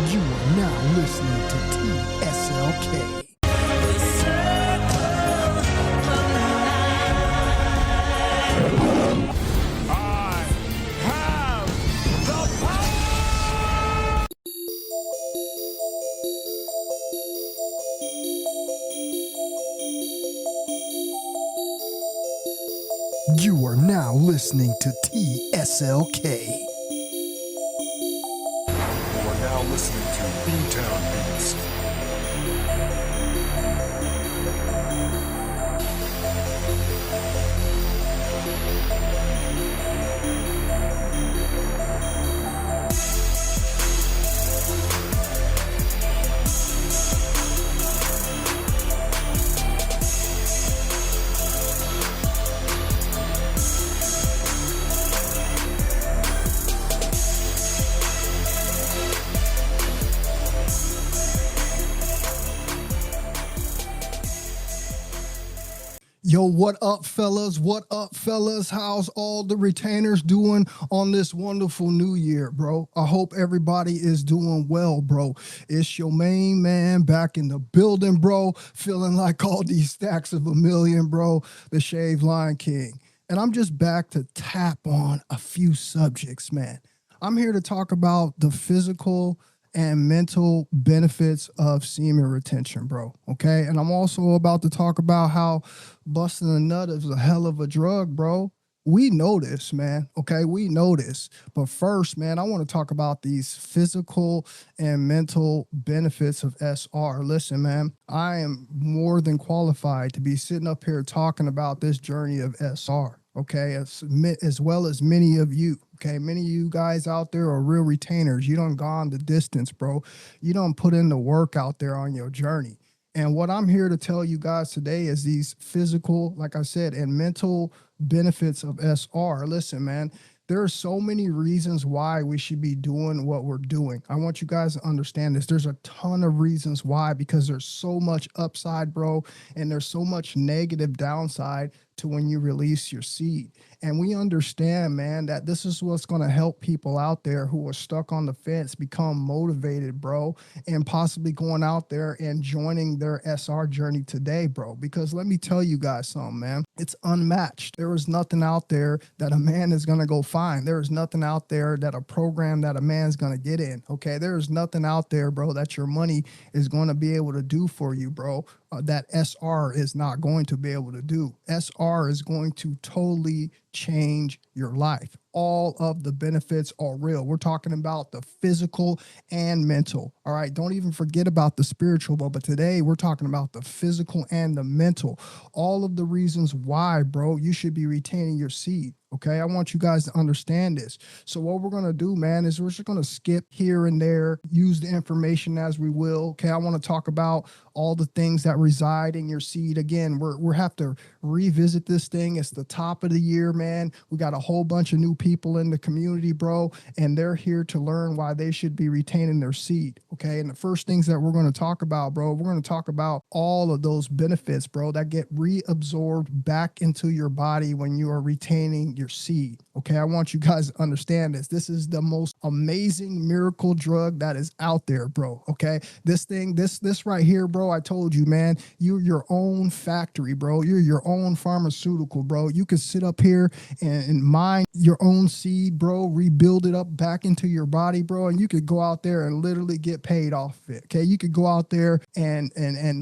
You are now listening to TSLK. I have the power! You are now listening to TSLK. You are now listening to Boomtown Beats. Yo, what up, fellas? What up, fellas? How's all the retainers doing on this wonderful new year, bro? I hope everybody is doing well, bro. It's your main man back in the building, bro. Feeling like all these stacks of a million, bro. The Shave Line King. And I'm just back to tap on a few subjects, man. I'm here to talk about the physical and mental benefits of semen retention, bro. Okay. And I'm also about to talk about how busting a nut is a hell of a drug, bro. We know this, man. Okay. We know this. But first, man, I want to talk about these physical and mental benefits of SR. Listen, man, I am more than qualified to be sitting up here talking about this journey of SR. Okay. As well as many of you. Okay, many of you guys out there are real retainers. You done gone the distance, bro. You done put in the work out there on your journey. And what I'm here to tell you guys today is these physical, like I said, and mental benefits of SR. Listen, man, there are so many reasons why we should be doing what we're doing. I want you guys to understand this. There's a ton of reasons why, because there's so much upside, bro, and there's so much negative downside to when you release your seed. And we understand, man, that this is what's going to help people out there who are stuck on the fence become motivated, bro, and possibly going out there and joining their SR journey today, bro. Because let me tell you guys something, man. It's unmatched. There is nothing out there that a man is going to go find. There is nothing out there that a program that a man's going to get in, okay? There is nothing out there, bro, that your money is going to be able to do for you, bro. That SR is not going to be able to do. SR is going to totally change your life. All of the benefits are real. We're talking about the physical and mental. All right. Don't even forget about the spiritual, but today we're talking about the physical and the mental. All of the reasons why, bro, you should be retaining your seed. Okay, I want you guys to understand this. So what we're going to do, man, is we're just going to skip here and there, use the information as we will. Okay, I want to talk about all the things that reside in your seed. Again, we're have to revisit this thing. It's the top of the year, man. We got a whole bunch of new people in the community, bro, and they're here to learn why they should be retaining their seed. Okay, and the first things that we're going to talk about, bro, we're going to talk about all of those benefits, bro, that get reabsorbed back into your body when you are retaining your seed. Okay, I want you guys to understand this. This is the most amazing miracle drug that is out there, bro. Okay, this thing, this right here, bro, I told you, man, you're your own factory, bro. You're your own pharmaceutical, bro. You can sit up here and mine your own seed, bro, rebuild it up back into your body, bro, and you could go out there and literally get paid off of it. Okay, you could go out there and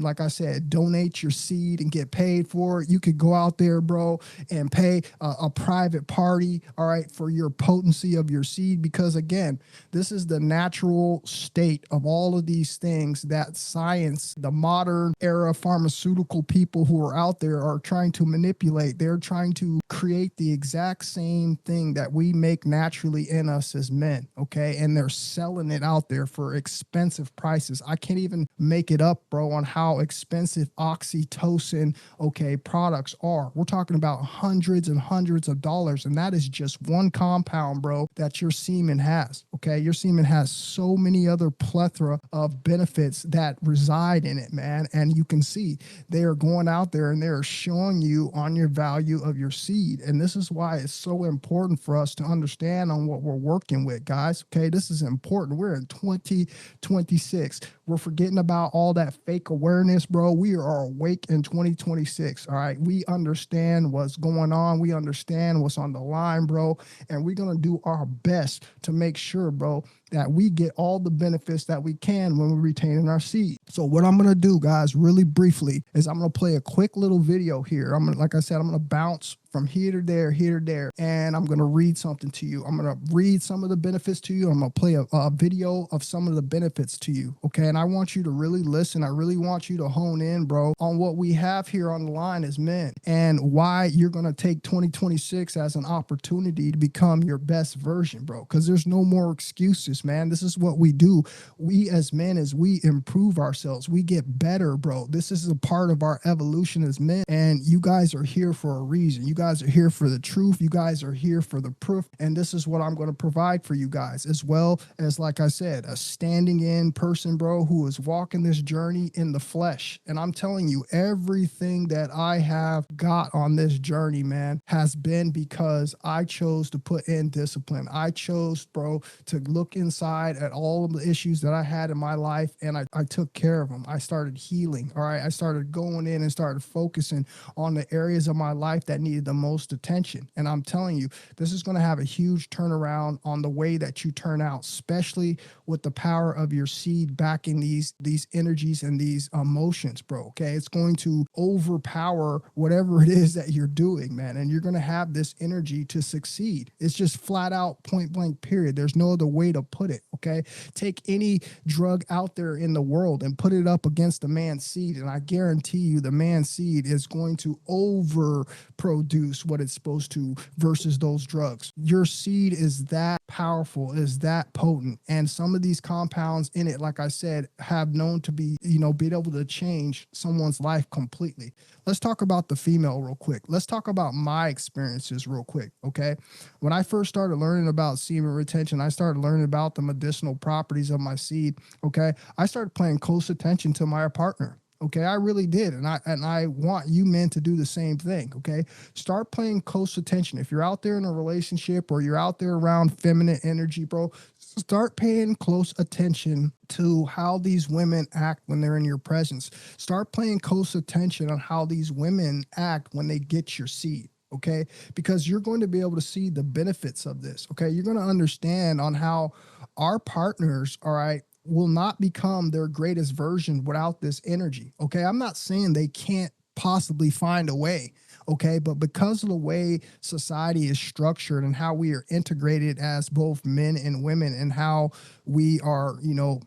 like I said, donate your seed and get paid for it. You could go out there, bro, and pay a private party, all right, for your potency of your seed, because again, this is the natural state of all of these things that science, the modern era pharmaceutical people who are out there are trying to manipulate. They're trying to create the exact same thing that we make naturally in us as men, okay? And they're selling it out there for expensive prices. I can't even make it up, bro, on how expensive oxytocin, okay, products are. We're talking about hundreds and hundreds of dollars And that is just one compound, bro, that your semen has. Okay. Your semen has so many other plethora of benefits that reside in it, man. And you can see they are going out there and they're showing you on your value of your seed. And this is why it's so important for us to understand on what we're working with, guys. Okay. This is important. We're in 2026. We're forgetting about all that fake awareness, bro. We are awake in 2026. All right. We understand what's going on. We understand what's on the line, bro. And we're going to do our best to make sure, bro, that we get all the benefits that we can when we're retaining our seed. So what I'm going to do, guys, really briefly, is I'm going to play a quick little video here. I'm going to, like I said, I'm going to bounce from here to there, and I'm going to read something to you. I'm going to read some of the benefits to you. I'm going to play a video of some of the benefits to you. Okay. And I want you to really listen. I really want you to hone in, bro, on what we have here on the line as men and why you're going to take 2026 as an opportunity to become your best version, bro. Because there's no more excuses, man. This is what we do. We as men, as we improve ourselves, we get better, bro. This is a part of our evolution as men. And you guys are here for a reason. You guys are here for the truth. You guys are here for the proof. And this is what I'm going to provide for you guys, as well as, like I said, a standing in person, bro, who is walking this journey in the flesh. And I'm telling you, everything that I have got on this journey, man, has been because I chose to put in discipline. I chose, bro, to look inside at all of the issues that I had in my life, and I took care of them. I started healing. All right. I started going in and started focusing on the areas of my life that needed the most attention. And I'm telling you, this is going to have a huge turnaround on the way that you turn out, especially with the power of your seed backing these energies and these emotions, bro. Okay. It's going to overpower whatever it is that you're doing, man. And you're going to have this energy to succeed. It's just flat out point blank period. There's no other way to put it. Okay. Take any drug out there in the world and put it up against the man's seed. And I guarantee you the man's seed is going to overproduce what it's supposed to versus those drugs. Your seed is that powerful, is that potent. And some of these compounds in it, like I said, have known to be, be able to change someone's life completely. Let's talk about the female real quick. Let's talk about my experiences real quick. Okay. When I first started learning about semen retention, I started learning about the medicinal properties of my seed. Okay. I started paying close attention to my partner. Okay, I really did. And I want you men to do the same thing. Okay, start paying close attention. If you're out there in a relationship or you're out there around feminine energy, bro, start paying close attention to how these women act when they're in your presence. Start paying close attention on how these women act when they get your seed. Okay, because you're going to be able to see the benefits of this. Okay, you're going to understand on how our partners, all right, will not become their greatest version without this energy. Okay. I'm not saying they can't possibly find a way. Okay. But because of the way society is structured and how we are integrated as both men and women and how we are,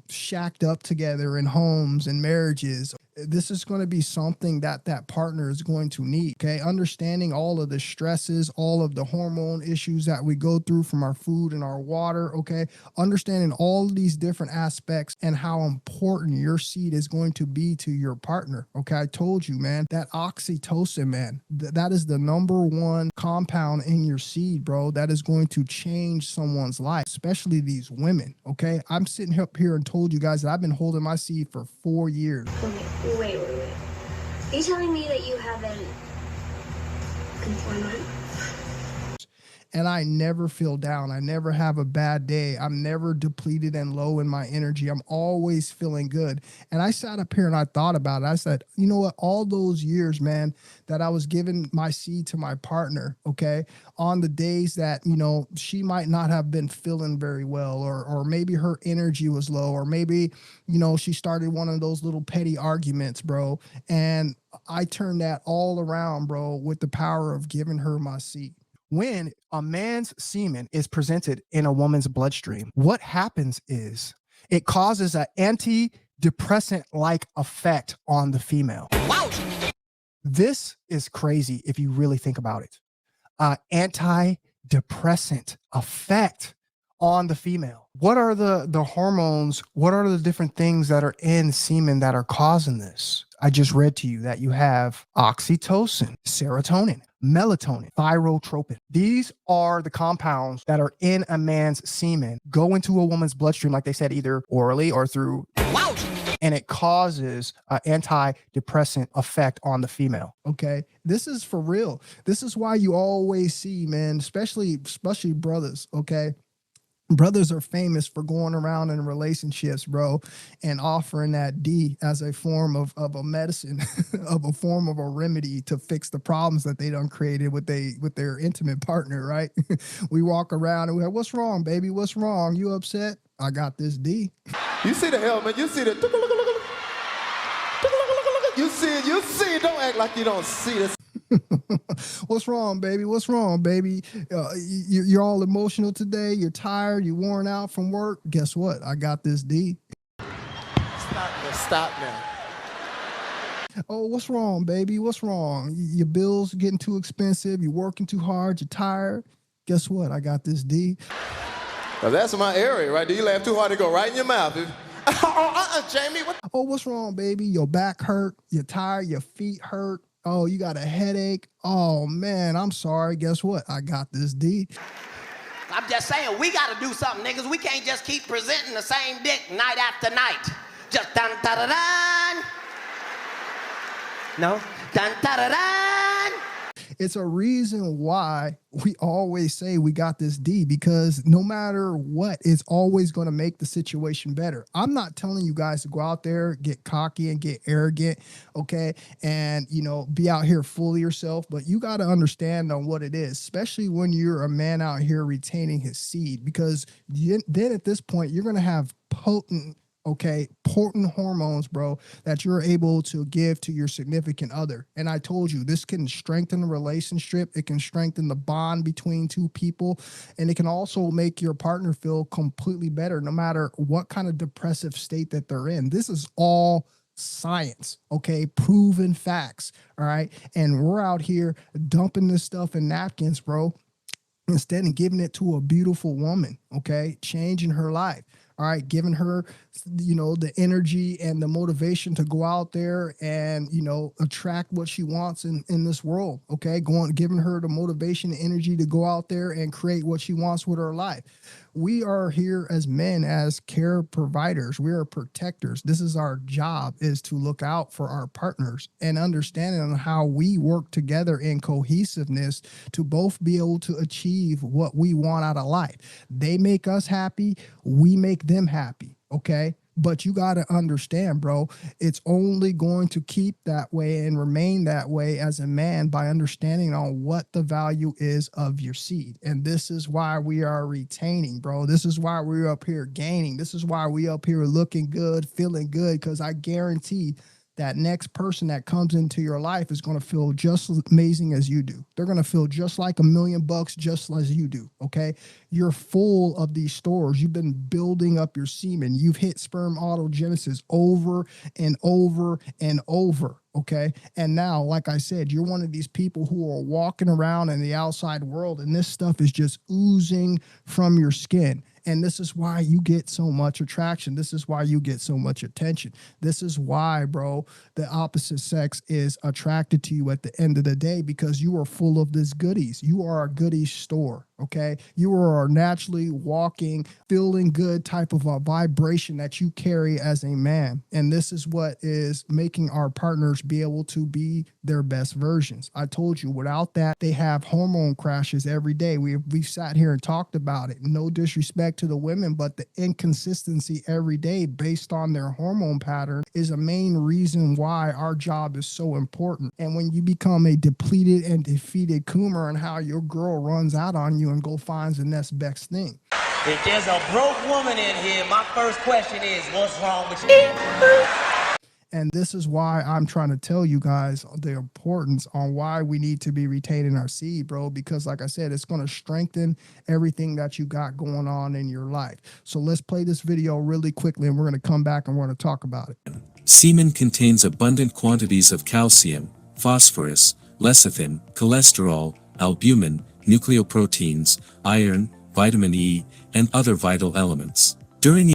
shacked up together in homes and marriages, this is going to be something that partner is going to need. Okay. Understanding all of the stresses, all of the hormone issues that we go through from our food and our water. Okay. Understanding all of these different aspects and how important your seed is going to be to your partner. Okay. I told you, man, that oxytocin, man, that is the number one compound in your seed, bro, that is going to change someone's life, especially these women. Okay. I'm sitting up here and told you guys that I've been holding my seed for 4 years. Wait. Are you telling me that you haven't conformed? And I never feel down. I never have a bad day. I'm never depleted and low in my energy. I'm always feeling good. And I sat up here and I thought about it. I said, you know what? All those years, man, that I was giving my seed to my partner, okay, on the days that, she might not have been feeling very well, or maybe her energy was low, or maybe, she started one of those little petty arguments, bro. And I turned that all around, bro, with the power of giving her my seed. When a man's semen is presented in a woman's bloodstream, what happens is it causes an antidepressant-like effect on the female. Wow. This is crazy if you really think about it. Antidepressant effect on the female. What are the hormones? What are the different things that are in semen that are causing this? I just read to you that you have oxytocin, serotonin, melatonin, thyrotropin. These are the compounds that are in a man's semen, go into a woman's bloodstream, like they said, either orally or through. Wow. And it causes an antidepressant effect on the female. Okay, this is for real. This is why you always see, man, especially brothers. Okay, brothers are famous for going around in relationships, bro, and offering that D as a form of a medicine, of a form of a remedy to fix the problems that they done created with their intimate partner, right? We walk around and we're like, what's wrong, baby? What's wrong? You upset? I got this D. You see the helmet, you see the you see it, don't act like you don't see this. What's wrong, baby? What's wrong, baby? You're all emotional today. You're tired. You're worn out from work. Guess what? I got this D. Stop now. Oh, what's wrong, baby? What's wrong? Your bills getting too expensive. You're working too hard. You're tired. Guess what? I got this D. Well, that's my area, right? Do you laugh too hard to go right in your mouth? Jamie. What? Oh, what's wrong, baby? Your back hurt. You're tired. Your feet hurt. Oh, you got a headache. Oh, man, I'm sorry. Guess what? I got this D. I'm just saying, we got to do something, niggas. We can't just keep presenting the same dick night after night. Just dun-da-da-dun. No? Dun-da-da-dun. It's a reason why we always say we got this D, because no matter what, it's always going to make the situation better. I'm not telling you guys to go out there, get cocky and get arrogant, okay, and, you know, be out here full of yourself, but you got to understand on what it is, especially when you're a man out here retaining his seed, because then at this point, you're going to have potent hormones, bro, that you're able to give to your significant other. And I told you, this can strengthen the relationship. It can strengthen the bond between two people. And it can also make your partner feel completely better, no matter what kind of depressive state that they're in. This is all science, okay? Proven facts, all right? And we're out here dumping this stuff in napkins, bro, instead of giving it to a beautiful woman, okay? Changing her life. All right, giving her, you know, the energy and the motivation to go out there and, you know, attract what she wants in this world. Okay, giving her the motivation and energy to go out there and create what she wants with her life. We are here as men, as care providers. We are protectors. This is our job, is to look out for our partners and understanding on how we work together in cohesiveness to both be able to achieve what we want out of life. They make us happy. We make them happy. Okay. But you got to understand, bro, it's only going to keep that way and remain that way as a man by understanding on what the value is of your seed. And this is why we are retaining, bro. This is why we're up here gaining. This is why we up here looking good, feeling good, because I guarantee that next person that comes into your life is going to feel just as amazing as you do. They're going to feel just like $1 million, just as you do. Okay. You're full of these stores. You've been building up your semen. You've hit sperm autogenesis over and over and over. Okay. And now, like I said, you're one of these people who are walking around in the outside world, and this stuff is just oozing from your skin. And this is why you get so much attraction. This is why you get so much attention. This is why, bro, the opposite sex is attracted to you at the end of the day, because you are full of this goodies. You are a goodies store. Okay. You are a naturally walking, feeling good type of a vibration that you carry as a man. And this is what is making our partners be able to be their best versions. I told you, without that, they have hormone crashes every day. We've sat here and talked about it. No disrespect to the women, but the inconsistency every day based on their hormone pattern is a main reason why our job is so important. And when you become a depleted and defeated coomer, and how your girl runs out on you and go finds the next best thing. If there's a broke woman in here, my first question is, what's wrong with you? And this is why I'm trying to tell you guys the importance on why we need to be retaining our seed, bro, because like I said, it's going to strengthen everything that you got going on in your life. So let's play this video really quickly, and we're going to come back and we're going to talk about it. Semen contains abundant quantities of calcium, phosphorus, lecithin, cholesterol, albumin, nucleoproteins, iron, vitamin E, and other vital elements. During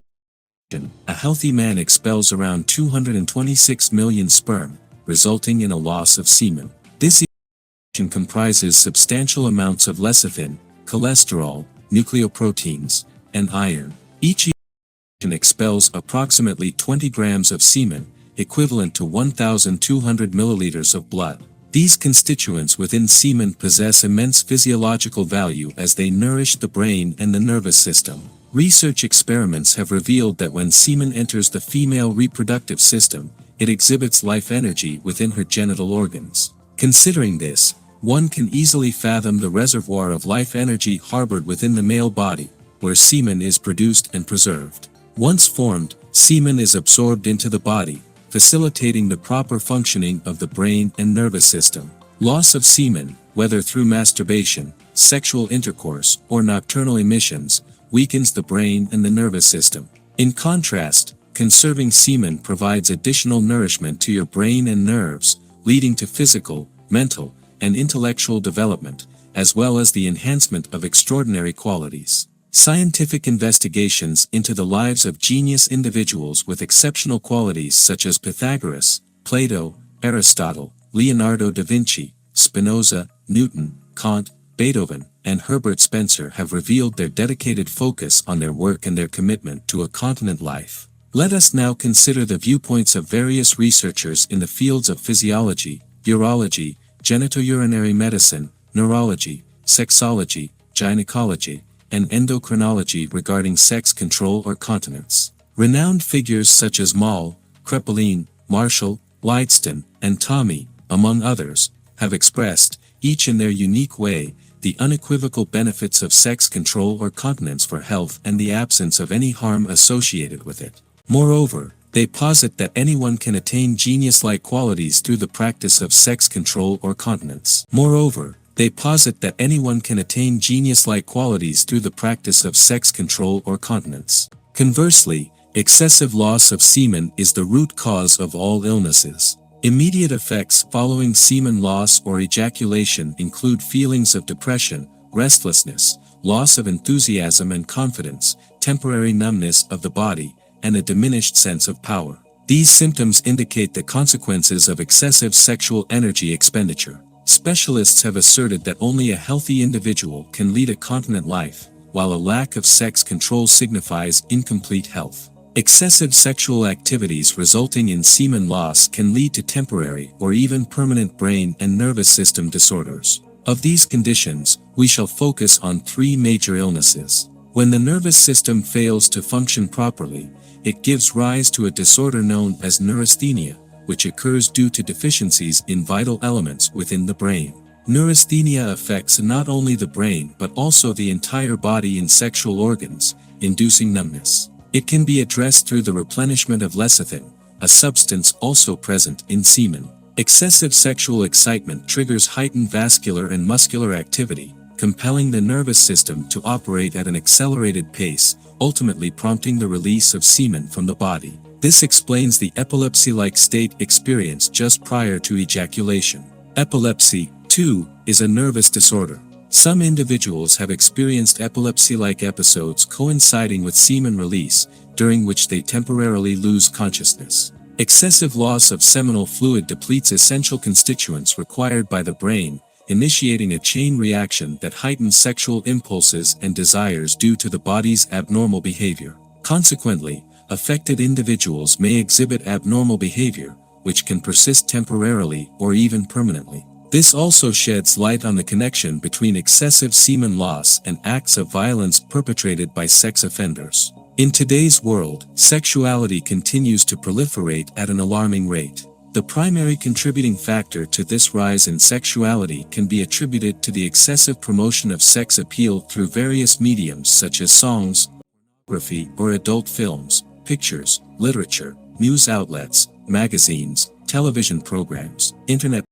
ejaculation, a healthy man expels around 226 million sperm, resulting in a loss of semen. This ejaculation comprises substantial amounts of lecithin, cholesterol, nucleoproteins, and iron. Each ejaculation expels approximately 20 grams of semen, equivalent to 1,200 milliliters of blood. These constituents within semen possess immense physiological value as they nourish the brain and the nervous system. Research experiments have revealed that when semen enters the female reproductive system, it exhibits life energy within her genital organs. Considering this, one can easily fathom the reservoir of life energy harbored within the male body, where semen is produced and preserved. Once formed, semen is absorbed into the body, facilitating the proper functioning of the brain and nervous system. Loss of semen, whether through masturbation, sexual intercourse, or nocturnal emissions, weakens the brain and the nervous system. In contrast, conserving semen provides additional nourishment to your brain and nerves, leading to physical, mental, and intellectual development, as well as the enhancement of extraordinary qualities. Scientific investigations into the lives of genius individuals with exceptional qualities such as Pythagoras, Plato, Aristotle, Leonardo da Vinci, Spinoza, Newton, Kant, Beethoven, and Herbert Spencer have revealed their dedicated focus on their work and their commitment to a continent life. Let us now consider the viewpoints of various researchers in the fields of physiology, urology, genitourinary medicine, neurology, sexology, gynecology, and endocrinology regarding sex control or continence. Renowned figures such as Moll, Kraepelin, Marshall, Lydston, and Tommy, among others, have expressed, each in their unique way, the unequivocal benefits of sex control or continence for health and the absence of any harm associated with it. Moreover, they posit that anyone can attain genius-like qualities through the practice of sex control or continence. Conversely, excessive loss of semen is the root cause of all illnesses. Immediate effects following semen loss or ejaculation include feelings of depression, restlessness, loss of enthusiasm and confidence, temporary numbness of the body, and a diminished sense of power. These symptoms indicate the consequences of excessive sexual energy expenditure. Specialists have asserted that only a healthy individual can lead a continent life, while a lack of sex control signifies incomplete health. Excessive sexual activities resulting in semen loss can lead to temporary or even permanent brain and nervous system disorders. Of these conditions, we shall focus on three major illnesses. When the nervous system fails to function properly, it gives rise to a disorder known as neurasthenia, which occurs due to deficiencies in vital elements within the brain. Neurasthenia affects not only the brain but also the entire body and sexual organs, inducing numbness. It can be addressed through the replenishment of lecithin, a substance also present in semen. Excessive sexual excitement triggers heightened vascular and muscular activity, compelling the nervous system to operate at an accelerated pace, ultimately prompting the release of semen from the body. This explains the epilepsy-like state experienced just prior to ejaculation. Epilepsy, too, is a nervous disorder. Some individuals have experienced epilepsy-like episodes coinciding with semen release, during which they temporarily lose consciousness. Excessive loss of seminal fluid depletes essential constituents required by the brain, initiating a chain reaction that heightens sexual impulses and desires due to the body's abnormal behavior. Consequently, affected individuals may exhibit abnormal behavior, which can persist temporarily or even permanently. This also sheds light on the connection between excessive semen loss and acts of violence perpetrated by sex offenders. In today's world, sexuality continues to proliferate at an alarming rate. The primary contributing factor to this rise in sexuality can be attributed to the excessive promotion of sex appeal through various mediums such as songs, pornography, or adult films, pictures, literature, news outlets, magazines, television programs, internet,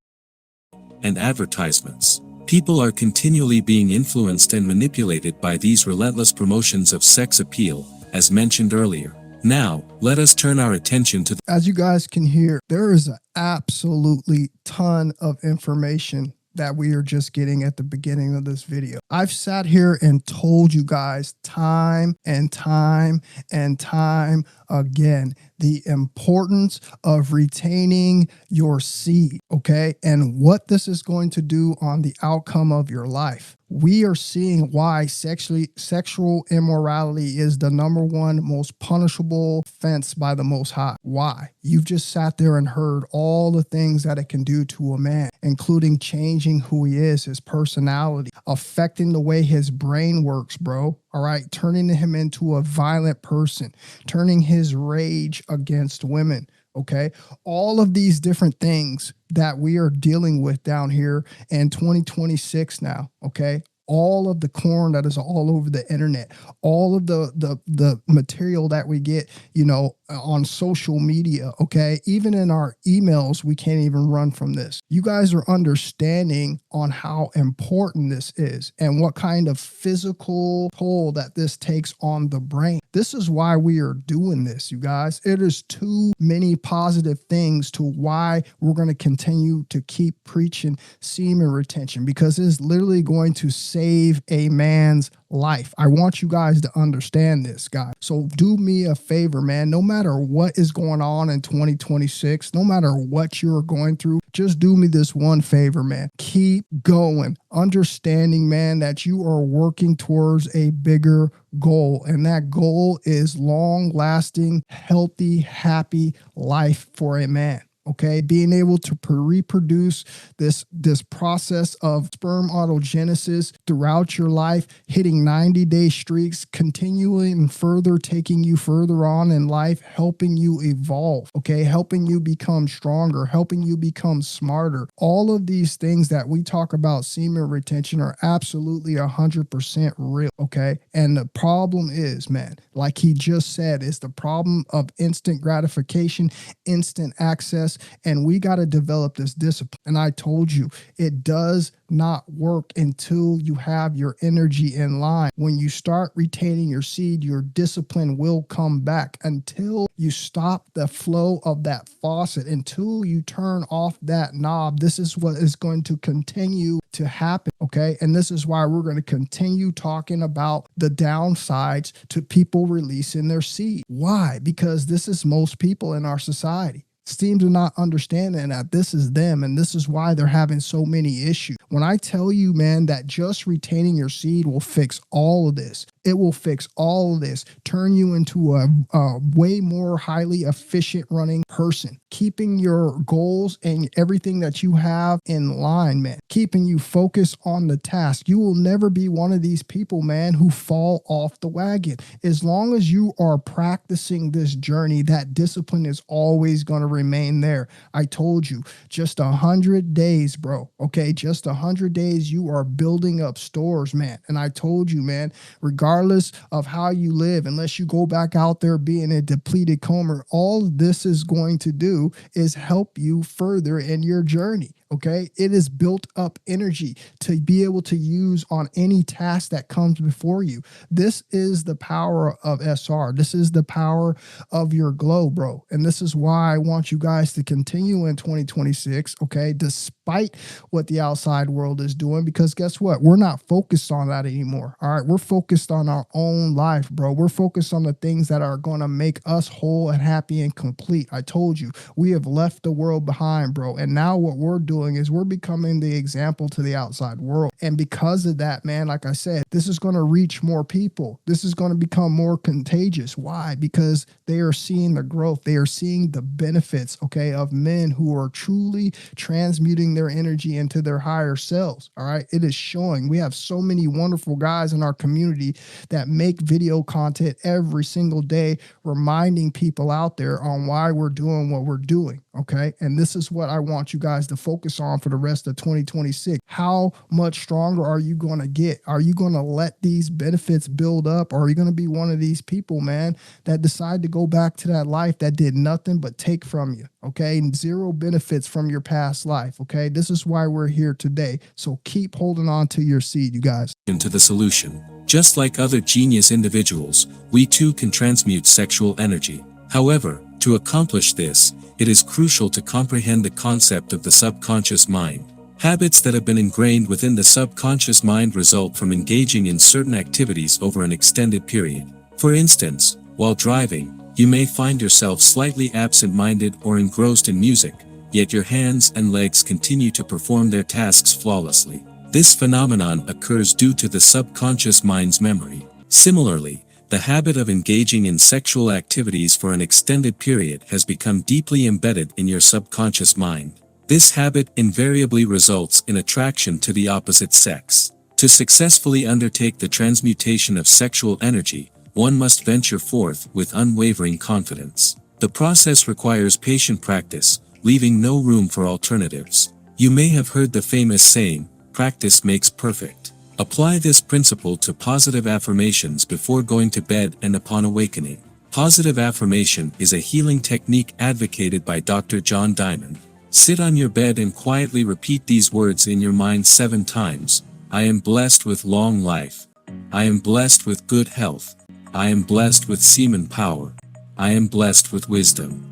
and advertisements. People are continually being influenced and manipulated by these relentless promotions of sex appeal, as mentioned earlier. Now, let us turn our attention to As you guys can hear, there is an absolutely ton of information that we are just getting at the beginning of this video. I've sat here and told you guys time and time and time again the importance of retaining your seed, okay? And what this is going to do on the outcome of your life. We are seeing why sexual immorality is the #1 most punishable offense by the Most High. Why? You've just sat there and heard all the things that it can do to a man, including changing who he is, his personality, affecting the way his brain works, bro. All right, turning him into a violent person, turning his rage against women. Okay, all of these different things that we are dealing with down here in 2026 now. Okay, all of the corn that is all over the internet, all of the material that we get, you know, on social media. Okay, even in our emails, we can't even run from this. You guys are understanding on how important this is and what kind of physical toll that this takes on the brain. This is why we are doing this, you guys. It is too many positive things to why we're going to continue to keep preaching semen retention, because it's literally going to save a man's life. I want you guys to understand this, guys. So do me a favor, man. No matter what is going on in 2026, no matter what you're going through, just do me this one favor, man. Keep going, understanding, man, that you are working towards a bigger goal. And that goal is long-lasting, healthy, happy life for a man. Okay, being able to reproduce this process of sperm autogenesis throughout your life, hitting 90-day streaks, continuing and further taking you further on in life, helping you evolve, okay, helping you become stronger, helping you become smarter. All of these things that we talk about semen retention are absolutely 100% real, okay? And the problem is, man, like he just said, is the problem of instant gratification, instant access. And we got to develop this discipline. And I told you, it does not work until you have your energy in line. When you start retaining your seed, your discipline will come back. Until you stop the flow of that faucet, until you turn off that knob, this is what is going to continue to happen. Okay. And this is why we're going to continue talking about the downsides to people releasing their seed. Why? Because this is most people in our society. Seem to not understand that this is them, and this is why they're having so many issues. When I tell you, man, that just retaining your seed will fix all of this, it will fix all of this, turn you into a way more highly efficient running person, keeping your goals and everything that you have in line, man, keeping you focused on the task. You will never be one of these people, man, who fall off the wagon. As long as you are practicing this journey, that discipline is always going to remain there. I told you, just 100 days, bro. Okay, just 100 days, you are building up stores, man. And I told you, man, regardless of how you live, unless you go back out there being a depleted comer, all this is going to do is help you further in your journey. Okay, it is built up energy to be able to use on any task that comes before you. This is the power of SR. This is the power of your glow, bro. And this is why I want you guys to continue in 2026, okay, despite what the outside world is doing, because guess what? We're not focused on that anymore. All right, we're focused on our own life, bro. We're focused on the things that are going to make us whole and happy and complete. I told you, we have left the world behind, bro. And now what we're doing is we're becoming the example to the outside world. And because of that, man, like I said, this is going to reach more people. This is going to become more contagious. Why? Because they are seeing the growth. They are seeing the benefits, okay, of men who are truly transmuting their energy into their higher selves. All right. It is showing. We have so many wonderful guys in our community that make video content every single day, reminding people out there on why we're doing what we're doing. Okay. And this is what I want you guys to focus on for the rest of 2026. How much stronger are you going to get? Are you going to let these benefits build up? Or are you going to be one of these people, man, that decide to go back to that life that did nothing but take from you? Okay. And zero benefits from your past life. Okay. This is why we're here today. So keep holding on to your seed, you guys. Into the solution. Just like other genius individuals, we too can transmute sexual energy. However, to accomplish this, it is crucial to comprehend the concept of the subconscious mind. Habits that have been ingrained within the subconscious mind result from engaging in certain activities over an extended period. For instance, while driving, you may find yourself slightly absent-minded or engrossed in music, yet your hands and legs continue to perform their tasks flawlessly. This phenomenon occurs due to the subconscious mind's memory. Similarly, the habit of engaging in sexual activities for an extended period has become deeply embedded in your subconscious mind. This habit invariably results in attraction to the opposite sex. To successfully undertake the transmutation of sexual energy, one must venture forth with unwavering confidence. The process requires patient practice, leaving no room for alternatives. You may have heard the famous saying, "Practice makes perfect." Apply this principle to positive affirmations before going to bed and upon awakening. Positive affirmation is a healing technique advocated by Dr. John Diamond. Sit on your bed and quietly repeat these words in your mind 7 times. I am blessed with long life. I am blessed with good health. I am blessed with semen power. I am blessed with wisdom.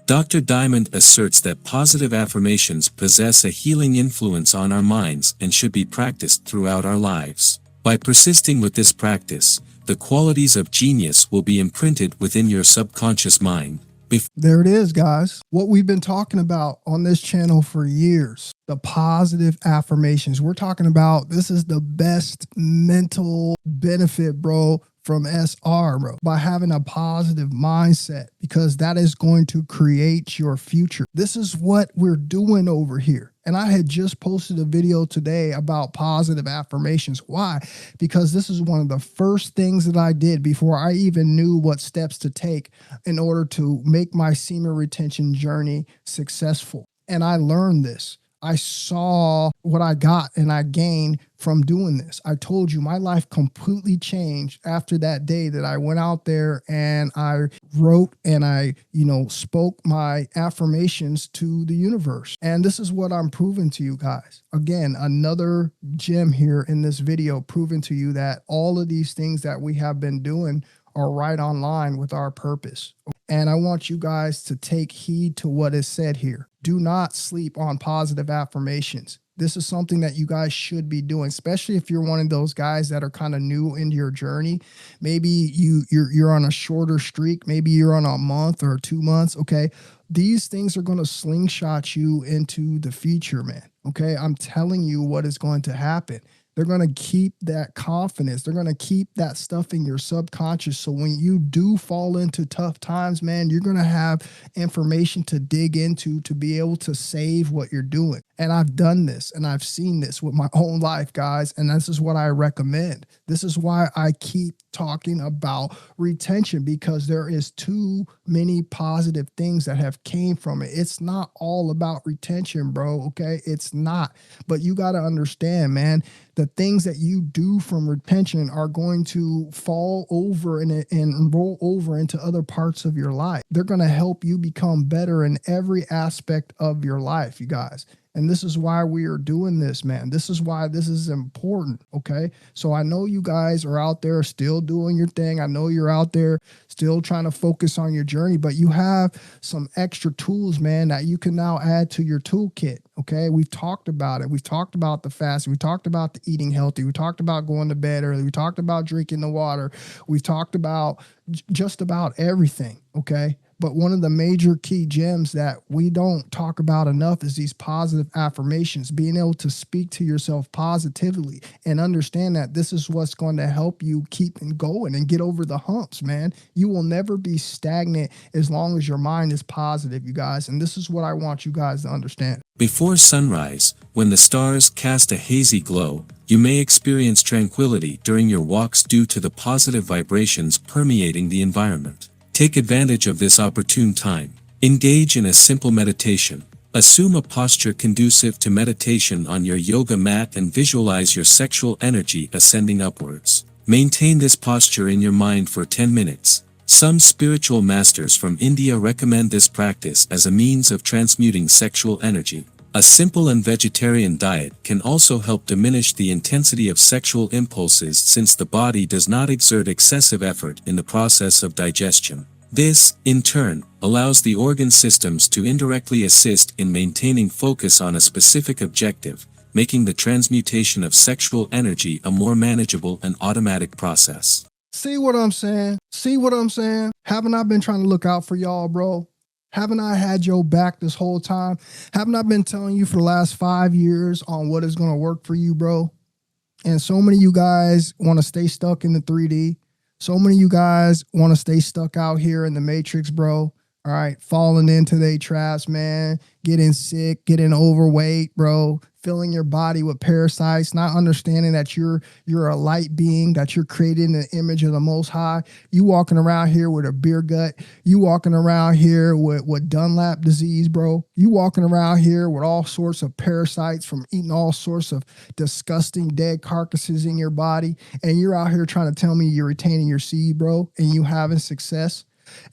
Dr. Diamond asserts that positive affirmations possess a healing influence on our minds and should be practiced throughout our lives. By persisting with this practice, the qualities of genius will be imprinted within your subconscious mind. There it is, guys. What we've been talking about on this channel for years, the positive affirmations. We're talking about this is the best mental benefit, bro, from SR, bro, by having a positive mindset, because that is going to create your future. This is what we're doing over here. And I had just posted a video today about positive affirmations. Why? Because this is one of the first things that I did before I even knew what steps to take in order to make my semen retention journey successful. And I learned this. I saw what I got and I gained from doing this. I told you my life completely changed after that day that I went out there and I wrote and I, spoke my affirmations to the universe. And this is what I'm proving to you guys. Again, another gem here in this video, proving to you that all of these things that we have been doing are right on line with our purpose. And I want you guys to take heed to what is said here. Do not sleep on positive affirmations. This is something that you guys should be doing, especially if you're one of those guys that are kind of new into your journey. Maybe you're on a shorter streak. Maybe you're on a month or 2 months. Okay. These things are going to slingshot you into the future, man. Okay. I'm telling you what is going to happen. They're going to keep that confidence. They're going to keep that stuff in your subconscious. So when you do fall into tough times, man, you're going to have information to dig into to be able to save what you're doing. And I've done this and I've seen this with my own life, guys. And this is what I recommend. This is why I keep talking about retention, because there is too many positive things that have came from it. It's not all about retention, bro. Okay. It's not, but you got to understand, man, the things that you do from retention are going to fall over and roll over into other parts of your life. They're going to help you become better in every aspect of your life, you guys. And this is why we are doing this, man. This is why this is important, okay? So I know you guys are out there still doing your thing. I know you're out there still trying to focus on your journey, but you have some extra tools, man, that you can now add to your toolkit, okay? We've talked about it. We've talked about the fasting. We talked about the eating healthy. We talked about going to bed early. We talked about drinking the water. We've talked about just about everything, okay? But one of the major key gems that we don't talk about enough is these positive affirmations, being able to speak to yourself positively and understand that this is what's going to help you keep going and get over the humps, man. You will never be stagnant as long as your mind is positive, you guys. And this is what I want you guys to understand. Before sunrise, when the stars cast a hazy glow, you may experience tranquility during your walks due to the positive vibrations permeating the environment. Take advantage of this opportune time. Engage in a simple meditation. Assume a posture conducive to meditation on your yoga mat and visualize your sexual energy ascending upwards. Maintain this posture in your mind for 10 minutes. Some spiritual masters from India recommend this practice as a means of transmuting sexual energy. A simple and vegetarian diet can also help diminish the intensity of sexual impulses, since the body does not exert excessive effort in the process of digestion. This, in turn, allows the organ systems to indirectly assist in maintaining focus on a specific objective, making the transmutation of sexual energy a more manageable and automatic process. See what I'm saying? See what I'm saying? Haven't I been trying to look out for y'all, bro? Haven't I had your back this whole time? Haven't I been telling you for the last 5 years on what is going to work for you, bro? And so many of you guys want to stay stuck in the 3D. So many of you guys want to stay stuck out here in the matrix, bro. All right, falling into their traps, man, getting sick, getting overweight, bro, filling your body with parasites, not understanding that you're a light being, that you're created in the image of the Most High. You walking around here with a beer gut. You walking around here with Dunlap disease, bro. You walking around here with all sorts of parasites from eating all sorts of disgusting dead carcasses in your body. And you're out here trying to tell me you're retaining your seed, bro, and you having success.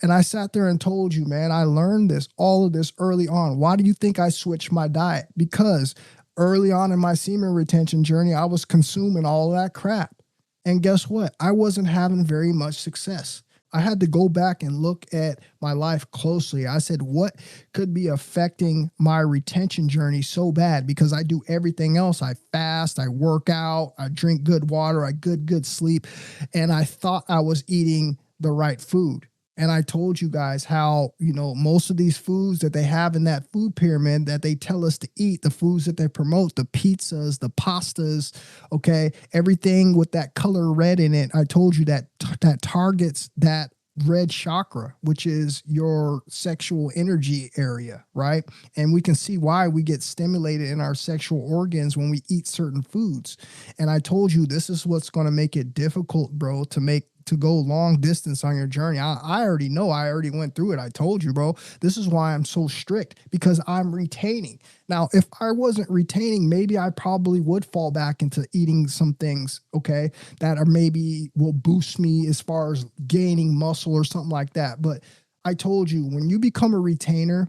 And I sat there and told you, man, I learned all of this early on. Why do you think I switched my diet? Because early on in my semen retention journey, I was consuming all of that crap. And guess what? I wasn't having very much success. I had to go back and look at my life closely. I said, what could be affecting my retention journey so bad? Because I do everything else. I fast, I work out, I drink good water, I good sleep. And I thought I was eating the right food. And I told you guys how, most of these foods that they have in that food pyramid that they tell us to eat, the foods that they promote, the pizzas, the pastas, okay, everything with that color red in it. I told you that that targets that red chakra, which is your sexual energy area, right? And we can see why we get stimulated in our sexual organs when we eat certain foods. And I told you this is what's going to make it difficult, bro, to go long distance on your journey. I already know. I already went through it. I told you, bro. This is why I'm so strict, because I'm retaining. Now, if I wasn't retaining, maybe I probably would fall back into eating some things, okay, that are maybe will boost me as far as gaining muscle or something like that. But I told you, when you become a retainer,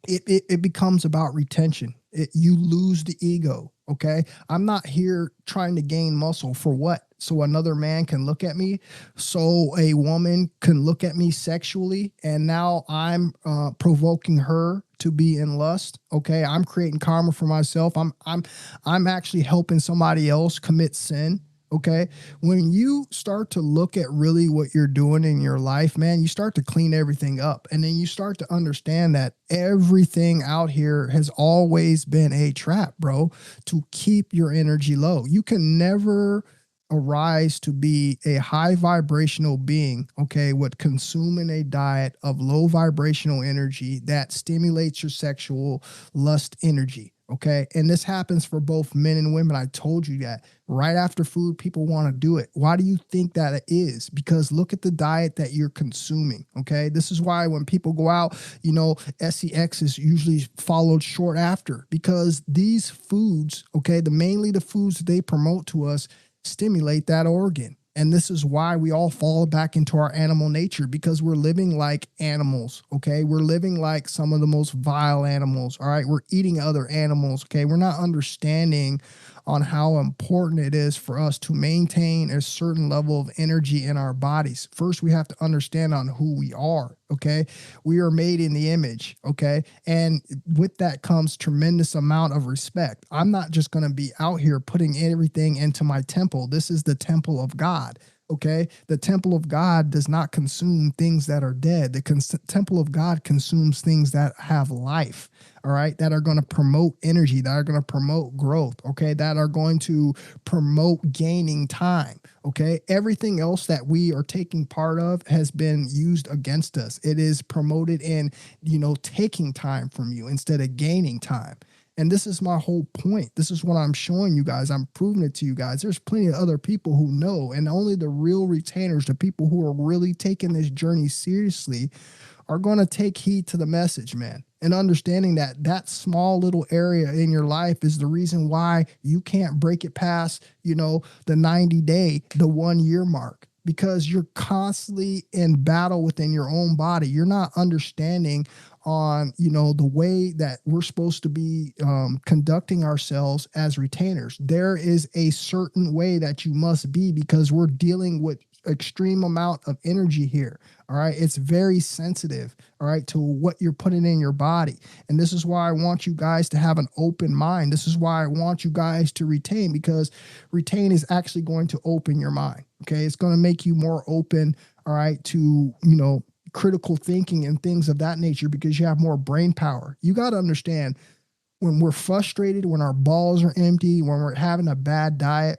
it becomes about retention. You lose the ego, okay? I'm not here trying to gain muscle for what? So another man can look at me, so a woman can look at me sexually, and now I'm provoking her to be in lust. Okay, I'm creating karma for myself. I'm actually helping somebody else commit sin. Okay, when you start to look at really what you're doing in your life, man, you start to clean everything up, and then you start to understand that everything out here has always been a trap, bro, to keep your energy low. You can never arise to be a high vibrational being, okay, with consuming a diet of low vibrational energy that stimulates your sexual lust energy, okay? And this happens for both men and women. I told you that. Right after food, people want to do it. Why do you think that it is? Because look at the diet that you're consuming, okay? This is why when people go out, SEX is usually followed short after, because these foods, okay, mainly the foods that they promote to us stimulate that organ. And this is why we all fall back into our animal nature, because we're living like animals, okay? We're living like some of the most vile animals, all right? We're eating other animals, okay? We're not understanding on how important it is for us to maintain a certain level of energy in our bodies. First, we have to understand on who we are, okay? We are made in the image, okay? And with that comes tremendous amount of respect. I'm not just going to be out here putting everything into my temple. This is the temple of God. Okay, the temple of God does not consume things that are dead. The temple of God consumes things that have life, all right, that are going to promote energy, that are going to promote growth, okay, that are going to promote gaining time, okay. Everything else that we are taking part of has been used against us. It is promoted in, taking time from you instead of gaining time. And this is my whole point. This is what I'm showing you guys. I'm proving it to you guys. There's plenty of other people who know, and only the real retainers, the people who are really taking this journey seriously, are going to take heed to the message, man. And understanding that that small little area in your life is the reason why you can't break it past, the 90-day, the 1 year mark, because you're constantly in battle within your own body. You're not understanding on, the way that we're supposed to be conducting ourselves as retainers. There is a certain way that you must be, because we're dealing with extreme amount of energy here. All right. It's very sensitive, all right, to what you're putting in your body. And this is why I want you guys to have an open mind. This is why I want you guys to retain, because retain is actually going to open your mind. Okay. It's going to make you more open, all right, to, critical thinking and things of that nature, because you have more brain power. You got to understand, when we're frustrated, when our balls are empty, when we're having a bad diet,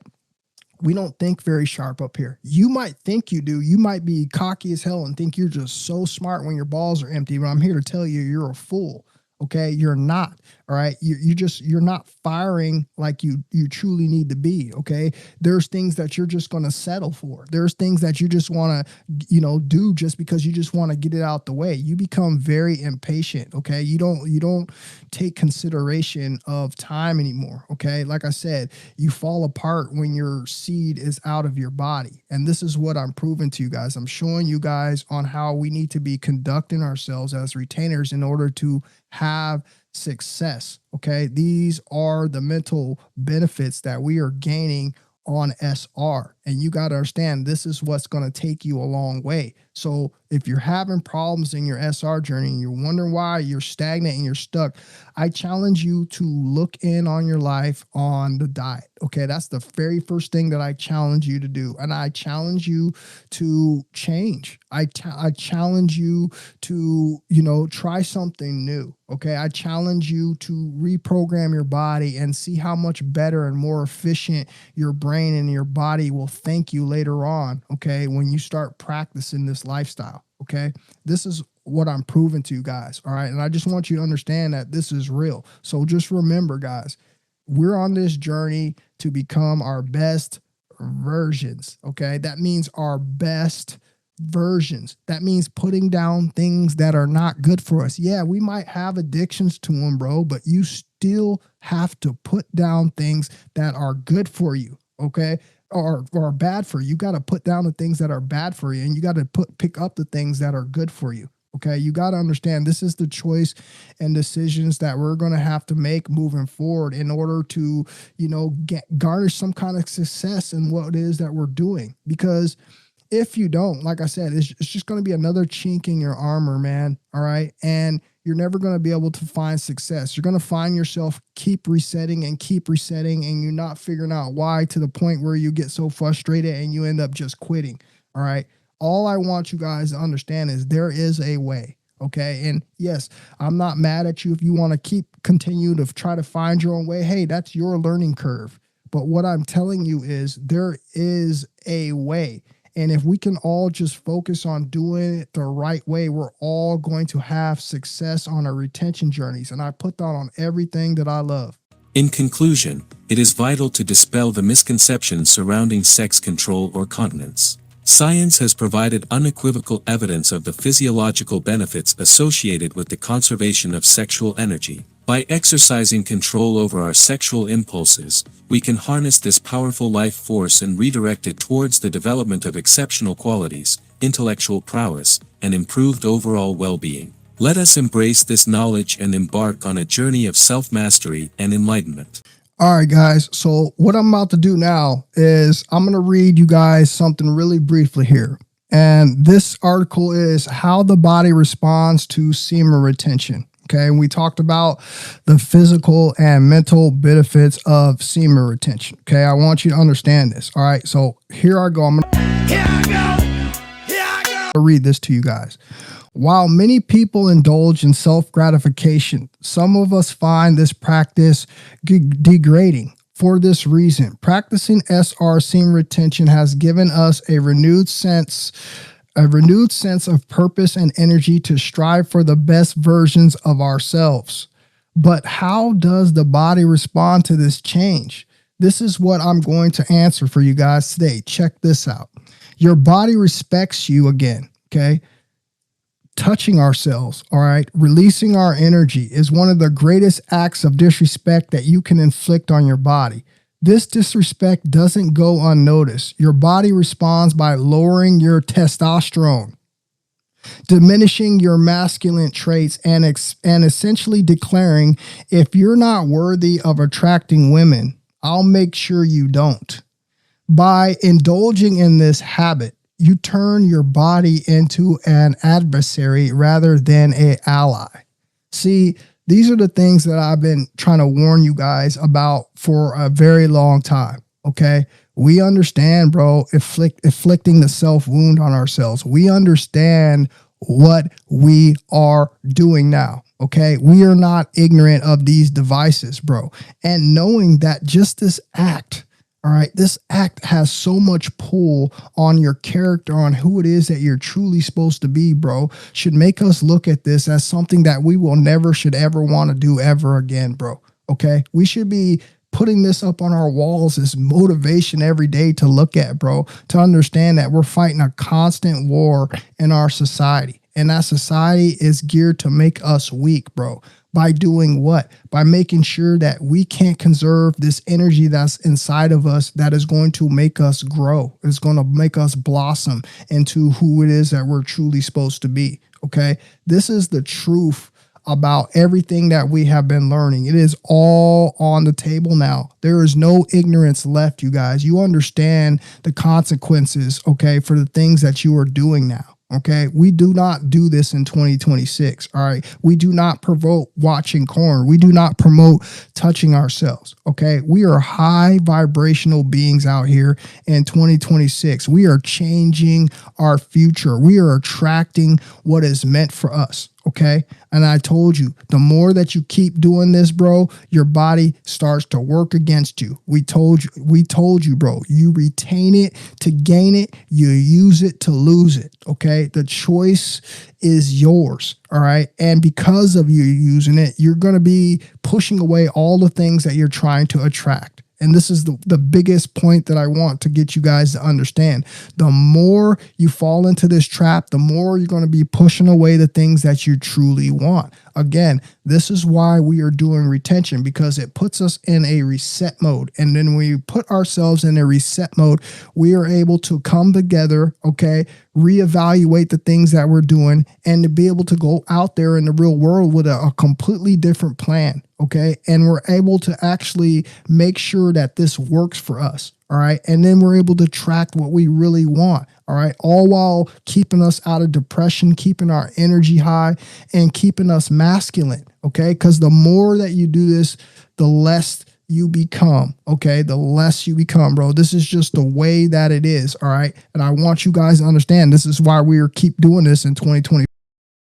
we don't think very sharp up here. You might think you do. You might be cocky as hell and think you're just so smart when your balls are empty. But I'm here to tell you, you're a fool. Okay. You're not. All right. You're not firing like you truly need to be. Okay. There's things that you're just going to settle for. There's things that you just want to, do just because you just want to get it out the way. You become very impatient. Okay. You don't take consideration of time anymore. Okay. Like I said, you fall apart when your seed is out of your body. And this is what I'm proving to you guys. I'm showing you guys on how we need to be conducting ourselves as retainers in order to have success. Okay. These are the mental benefits that we are gaining on SR. And you got to understand, this is what's going to take you a long way. So if you're having problems in your SR journey and you're wondering why you're stagnant and you're stuck, I challenge you to look in on your life on the diet. Okay. That's the very first thing that I challenge you to do. And I challenge you to change. I challenge you to, try something new. Okay. I challenge you to reprogram your body and see how much better and more efficient your brain and your body will thank you later on. Okay. When you start practicing this lifestyle. Okay. This is what I'm proving to you guys. All right. And I just want you to understand that this is real. So just remember, guys, we're on this journey to become our best versions. Okay. That means our best versions. That means putting down things that are not good for us. Yeah, we might have addictions to them, bro, but you still have to put down things that are good for you. Okay. Or bad for you. You got to put down the things that are bad for you, and you got to pick up the things that are good for you. Okay. You got to understand, this is the choice and decisions that we're going to have to make moving forward in order to, garnish some kind of success in what it is that we're doing. Because if you don't, like I said, it's just going to be another chink in your armor, man. All right. And you're never going to be able to find success. You're going to find yourself keep resetting, and you're not figuring out why, to the point where you get so frustrated and you end up just quitting. All right. All I want you guys to understand is there is a way. Okay. And yes, I'm not mad at you if you want to continue to try to find your own way. Hey, that's your learning curve. But what I'm telling you is there is a way. And if we can all just focus on doing it the right way, we're all going to have success on our retention journeys. And I put that on everything that I love. In conclusion, it is vital to dispel the misconceptions surrounding sex control or continence. Science has provided unequivocal evidence of the physiological benefits associated with the conservation of sexual energy. By exercising control over our sexual impulses, we can harness this powerful life force and redirect it towards the development of exceptional qualities, intellectual prowess, and improved overall well-being. Let us embrace this knowledge and embark on a journey of self-mastery and enlightenment. All right, guys. So what I'm about to do now is I'm going to read you guys something really briefly here. And this article is how the body responds to semen retention. Okay. And we talked about the physical and mental benefits of semen retention. Okay. I want you to understand this. All right. So here I go. I'm going to read this to you guys. While many people indulge in self-gratification, some of us find this practice degrading. For this reason, practicing SR semen retention has given us a renewed sense of purpose and energy to strive for the best versions of ourselves. But how does the body respond to this change? This is what I'm going to answer for you guys today. Check this out. Your body respects you again, okay? Touching ourselves, all right, releasing our energy is one of the greatest acts of disrespect that you can inflict on your body. This disrespect doesn't go unnoticed. Your body responds by lowering your testosterone, diminishing your masculine traits, and essentially declaring, if you're not worthy of attracting women, I'll make sure you don't. By indulging in this habit, you turn your body into an adversary rather than a ally. See, these are the things that I've been trying to warn you guys about for a very long time. Okay. We understand, bro, inflicting the self wound on ourselves. We understand what we are doing now. Okay. We are not ignorant of these devices, bro. And knowing that just this act, all right, this act has so much pull on your character, on who it is that you're truly supposed to be, bro, should make us look at this as something that we will never, should ever want to do ever again, bro. Okay. We should be putting this up on our walls as motivation every day to look at, bro, to understand that we're fighting a constant war in our society. And that society is geared to make us weak, bro. By doing what? By making sure that we can't conserve this energy that's inside of us that is going to make us grow. It's going to make us blossom into who it is that we're truly supposed to be. Okay. This is the truth about everything that we have been learning. It is all on the table now. There is no ignorance left, you guys. You understand the consequences, okay, for the things that you are doing now. Okay, we do not do this in 2026. All right, we do not promote watching porn. We do not promote touching ourselves. Okay, we are high vibrational beings out here in 2026. We are changing our future. We are attracting what is meant for us. Okay. And I told you, the more that you keep doing this, bro, your body starts to work against you. We told you, bro, you retain it to gain it. You use it to lose it. Okay. The choice is yours. All right. And because of you using it, you're going to be pushing away all the things that you're trying to attract. And this is the biggest point that I want to get you guys to understand. The more you fall into this trap, the more you're going to be pushing away the things that you truly want. Again, this is why we are doing retention, because it puts us in a reset mode. And then when we put ourselves in a reset mode, we are able to come together, okay, reevaluate the things that we're doing, and to be able to go out there in the real world with a completely different plan. Okay. And we're able to actually make sure that this works for us. All right. And then we're able to track what we really want. All right. All while keeping us out of depression, keeping our energy high, and keeping us masculine. Okay. Because the more that you do this, the less you become. Okay. The less you become, bro. This is just the way that it is. All right. And I want you guys to understand this is why we keep doing this in 2020.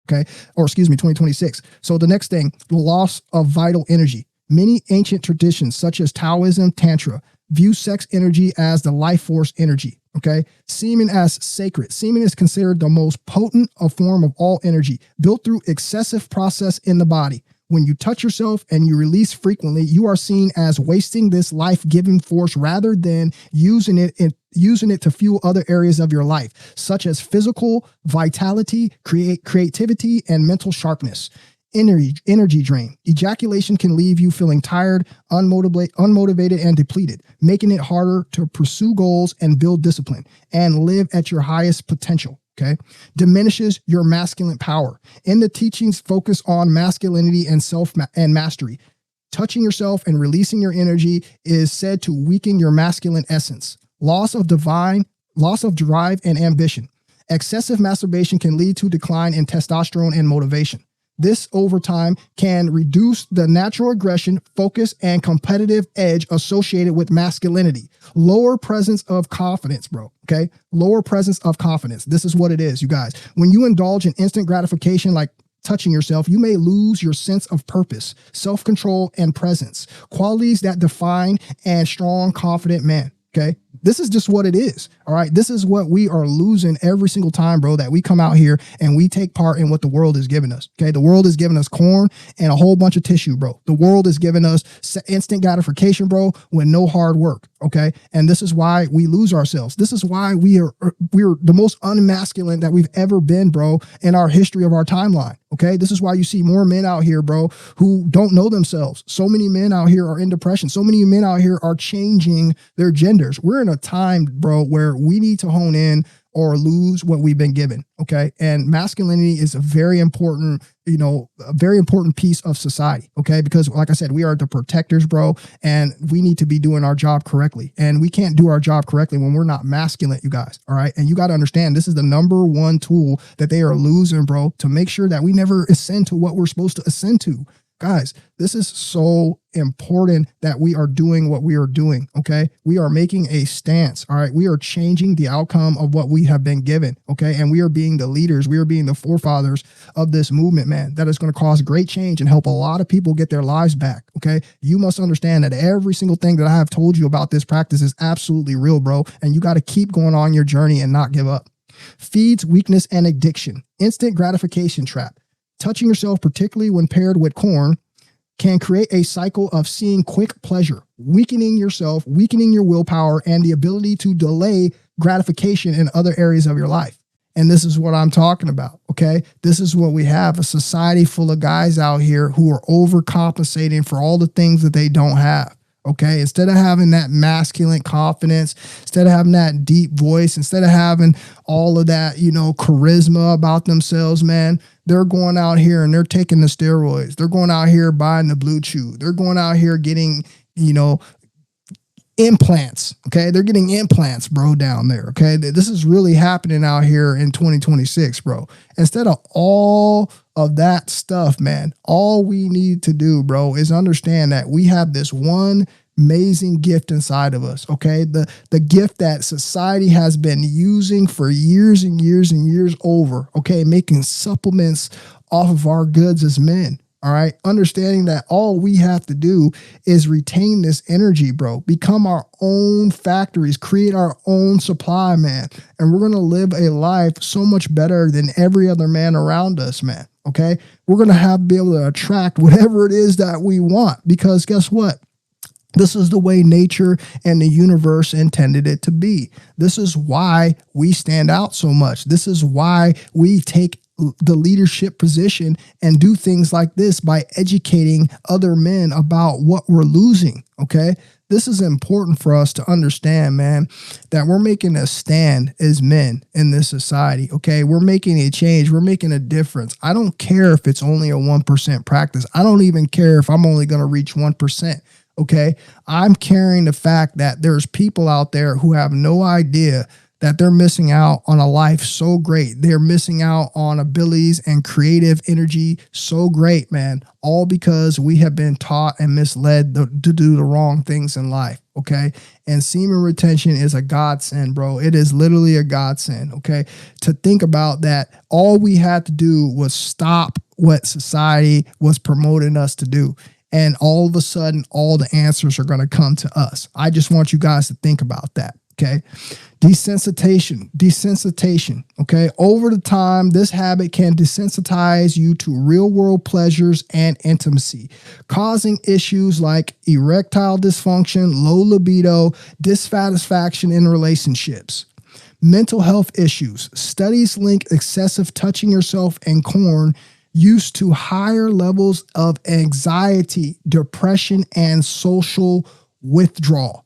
Okay. Or excuse me, 2026. So the next thing, the loss of vital energy. Many ancient traditions such as Taoism, Tantra, view sex energy as the life force energy. Okay. Semen as sacred. Semen is considered the most potent form of all energy, built through excessive process in the body. When you touch yourself and you release frequently, you are seen as wasting this life-giving force rather than using it to fuel other areas of your life, such as physical vitality, creativity, and mental sharpness. Energy drain. Ejaculation can leave you feeling tired, unmotivated, and depleted, making it harder to pursue goals and build discipline and live at your highest potential. Okay. Diminishes your masculine power. In the teachings, focus on masculinity and and mastery. Touching yourself and releasing your energy is said to weaken your masculine essence. Loss of drive and ambition. Excessive masturbation can lead to decline in testosterone and motivation. This over time can reduce the natural aggression, focus, and competitive edge associated with masculinity. Lower presence of confidence, bro. Okay. Lower presence of confidence. This is what it is, you guys. When you indulge in instant gratification, like touching yourself, you may lose your sense of purpose, self-control, and presence, qualities that define a strong, confident man. Okay. This is just what it is. All right. This is what we are losing every single time, bro, that we come out here and we take part in what the world is giving us. Okay. The world is giving us corn and a whole bunch of tissue, bro. The world is giving us instant gratification, bro, with no hard work. Okay. And this is why we lose ourselves. This is why we're the most unmasculine that we've ever been, bro, in our history of our timeline. Okay. This is why you see more men out here, bro, who don't know themselves. So many men out here are in depression. So many men out here are changing their genders. We're in a time, bro, where we need to hone in or lose what we've been given. Okay. And masculinity is a very important, a very important piece of society. Okay. Because like I said, we are the protectors, bro, and we need to be doing our job correctly. And we can't do our job correctly when we're not masculine, you guys. All right. And you got to understand, this is the number one tool that they are losing, bro, to make sure that we never ascend to what we're supposed to ascend to. Guys, this is so important that we are doing what we are doing, okay? We are making a stance, all right? We are changing the outcome of what we have been given, okay? And we are being the leaders. We are being the forefathers of this movement, man. That is going to cause great change and help a lot of people get their lives back, okay? You must understand that every single thing that I have told you about this practice is absolutely real, bro. And you got to keep going on your journey and not give up. Feeds weakness and addiction. Instant gratification trap. Touching yourself, particularly when paired with corn, can create a cycle of seeing quick pleasure, weakening yourself, weakening your willpower, and the ability to delay gratification in other areas of your life. And this is what I'm talking about, okay? This is what we have, a society full of guys out here who are overcompensating for all the things that they don't have. Okay, instead of having that masculine confidence, instead of having that deep voice, instead of having all of that, charisma about themselves, man, they're going out here and they're taking the steroids. They're going out here buying the Blue Chew. They're going out here getting, implants. Okay, they're getting implants, bro, down there. Okay, this is really happening out here in 2026, bro. Instead of all of that stuff, man, all we need to do, bro, is understand that we have this one amazing gift inside of us. Okay, the gift that society has been using for years and years and years over. Okay, making supplements off of our goods as men. All right. Understanding that all we have to do is retain this energy, bro. Become our own factories, create our own supply, man. And we're going to live a life so much better than every other man around us, man. Okay. We're going to be able to attract whatever it is that we want, because guess what? This is the way nature and the universe intended it to be. This is why we stand out so much. This is why we take the leadership position and do things like this by educating other men about what we're losing. Okay. This is important for us to understand, man, that we're making a stand as men in this society. Okay. We're making a change. We're making a difference. I don't care if it's only a 1% practice. I don't even care if I'm only going to reach 1%. Okay. I'm carrying the fact that there's people out there who have no idea that they're missing out on a life so great. They're missing out on abilities and creative energy so great, man, all because we have been taught and misled to do the wrong things in life, okay? And semen retention is a godsend, bro. It is literally a godsend, okay? To think about that, all we had to do was stop what society was promoting us to do. And all of a sudden, all the answers are going to come to us. I just want you guys to think about that. Okay. Desensitization. Okay. Over the time, this habit can desensitize you to real world pleasures and intimacy, causing issues like erectile dysfunction, low libido, dissatisfaction in relationships. Mental health issues. Studies link excessive touching yourself and corn use to higher levels of anxiety, depression, and social withdrawal.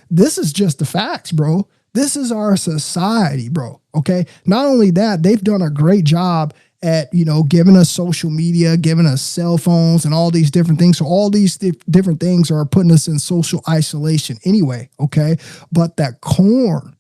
This is just the facts, bro. This is our society, bro. Okay. Not only that, they've done a great job at, giving us social media, giving us cell phones and all these different things. So all these different things are putting us in social isolation anyway. Okay. But that corn,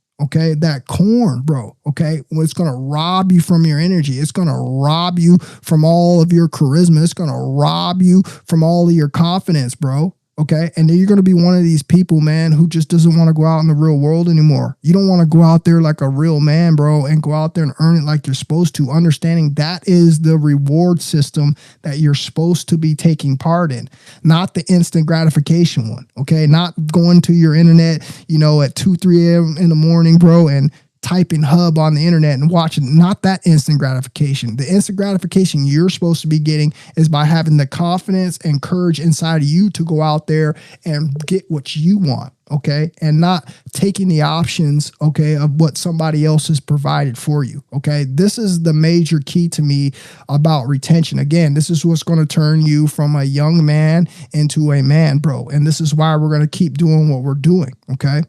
bro. Okay. Well, it's going to rob you from your energy. It's going to rob you from all of your charisma. It's going to rob you from all of your confidence, bro. Okay. And then you're going to be one of these people, man, who just doesn't want to go out in the real world anymore. You don't want to go out there like a real man, bro, and go out there and earn it like you're supposed to, understanding that is the reward system that you're supposed to be taking part in, not the instant gratification one. Okay. Not going to your internet, at 2, 3 a.m. in the morning, bro, and typing hub on the internet and watching, not that instant gratification. The instant gratification you're supposed to be getting is by having the confidence and courage inside of you to go out there and get what you want. Okay. And not taking the options, okay, of what somebody else has provided for you. Okay. This is the major key to me about retention. Again, this is what's going to turn you from a young man into a man, bro. And this is why we're going to keep doing what we're doing. Okay.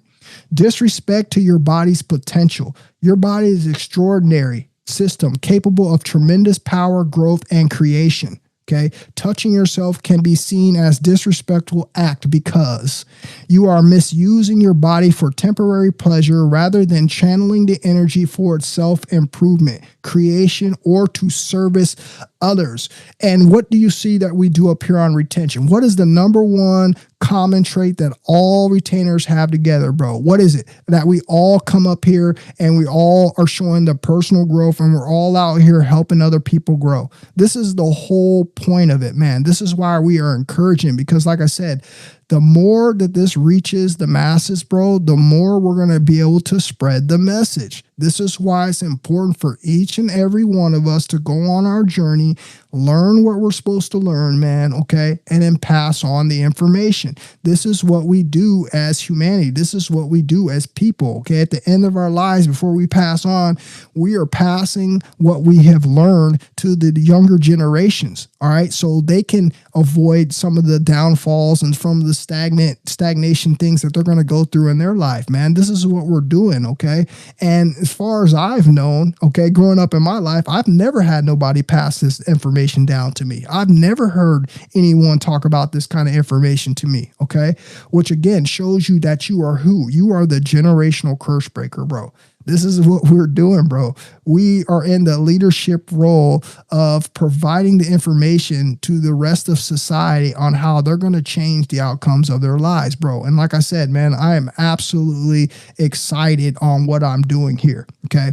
Disrespect to your body's potential. Your body is extraordinary system capable of tremendous power, growth, and creation. Okay. Touching yourself can be seen as disrespectful act because you are misusing your body for temporary pleasure rather than channeling the energy for its self-improvement, creation, or to service others. And what do you see that we do up here on retention? What is the number one common trait that all retainers have together, bro? What is it? That we all come up here and we all are showing the personal growth and we're all out here helping other people grow. This is the whole point of it, man. This is why we are encouraging, because like I said, the more that this reaches the masses, bro, the more we're going to be able to spread the message. This is why it's important for each and every one of us to go on our journey, learn what we're supposed to learn, man, okay, and then pass on the information. This is what we do as humanity. This is what we do as people, okay? At the end of our lives, before we pass on, we are passing what we have learned to the younger generations, all right? So they can avoid some of the downfalls and from the stagnation things that they're going to go through in their life, man. This is what we're doing, okay? And as far as I've known, okay, growing up in my life, I've never had nobody pass this information down to me. I've never heard anyone talk about this kind of information to me, okay? Which again shows you that you are who? You are the generational curse breaker, bro. This is what we're doing, bro. We are in the leadership role of providing the information to the rest of society on how they're going to change the outcomes of their lives, bro. And like I said, man, I am absolutely excited on what I'm doing here, okay?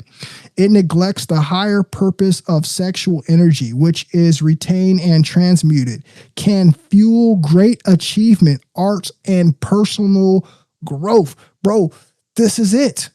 It neglects the higher purpose of sexual energy, which is retained and transmuted, can fuel great achievement, arts, and personal growth. Bro, this is it.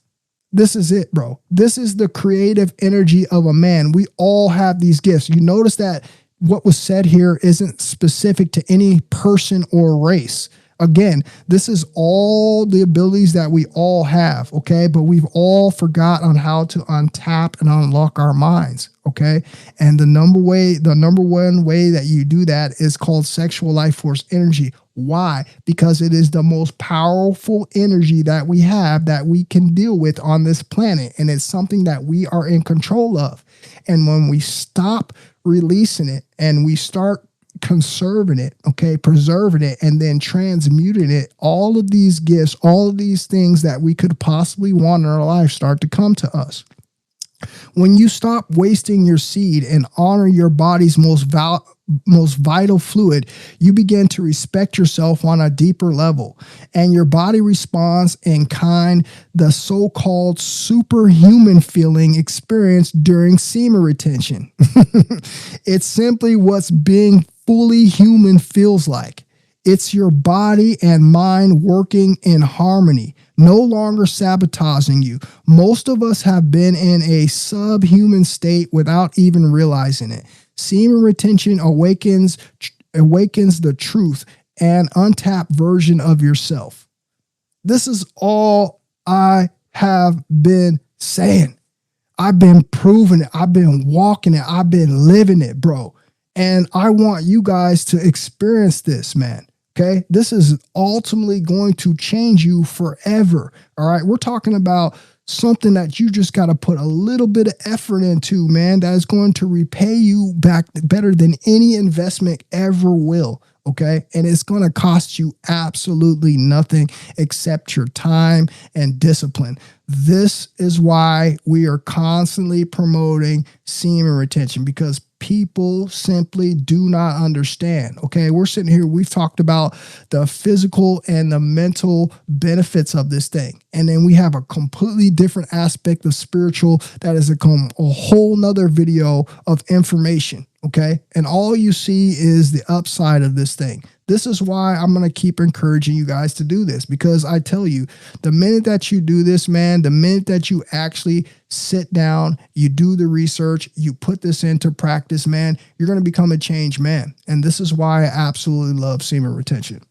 This is it, bro. This is the creative energy of a man. We all have these gifts. You notice that what was said here isn't specific to any person or race. Again, this is all the abilities that we all have, okay? But we've all forgotten on how to untap and unlock our minds, okay? And the number one way that you do that is called sexual life force energy. Why? Because it is the most powerful energy that we have that we can deal with on this planet. And it's something that we are in control of. And when we stop releasing it and we start conserving it, okay, preserving it, and then transmuting it, all of these gifts, all of these things that we could possibly want in our life start to come to us. When you stop wasting your seed and honor your body's most vital fluid, you begin to respect yourself on a deeper level, and your body responds in kind, the so-called superhuman feeling experienced during semen retention. It's simply what's being fully human feels like. It's your body and mind working in harmony, no longer sabotaging you. Most of us have been in a subhuman state without even realizing it. Semen retention awakens the truth and untapped version of yourself. This is all I have been saying. I've been proving it. I've been walking it. I've been living it, bro. And I want you guys to experience this, man. Okay. This is ultimately going to change you forever. All right. We're talking about something that you just got to put a little bit of effort into, man, that is going to repay you back better than any investment ever will. Okay. And it's going to cost you absolutely nothing except your time and discipline. This is why we are constantly promoting semen retention, because people simply do not understand. Okay. We're sitting here. We've talked about the physical and the mental benefits of this thing. And then we have a completely different aspect of spiritual that is a whole nother video of information. Okay. And all you see is the upside of this thing. This is why I'm going to keep encouraging you guys to do this, because I tell you, the minute that you do this, man, the minute that you actually sit down, you do the research, you put this into practice, man, you're going to become a changed man. And this is why I absolutely love semen retention.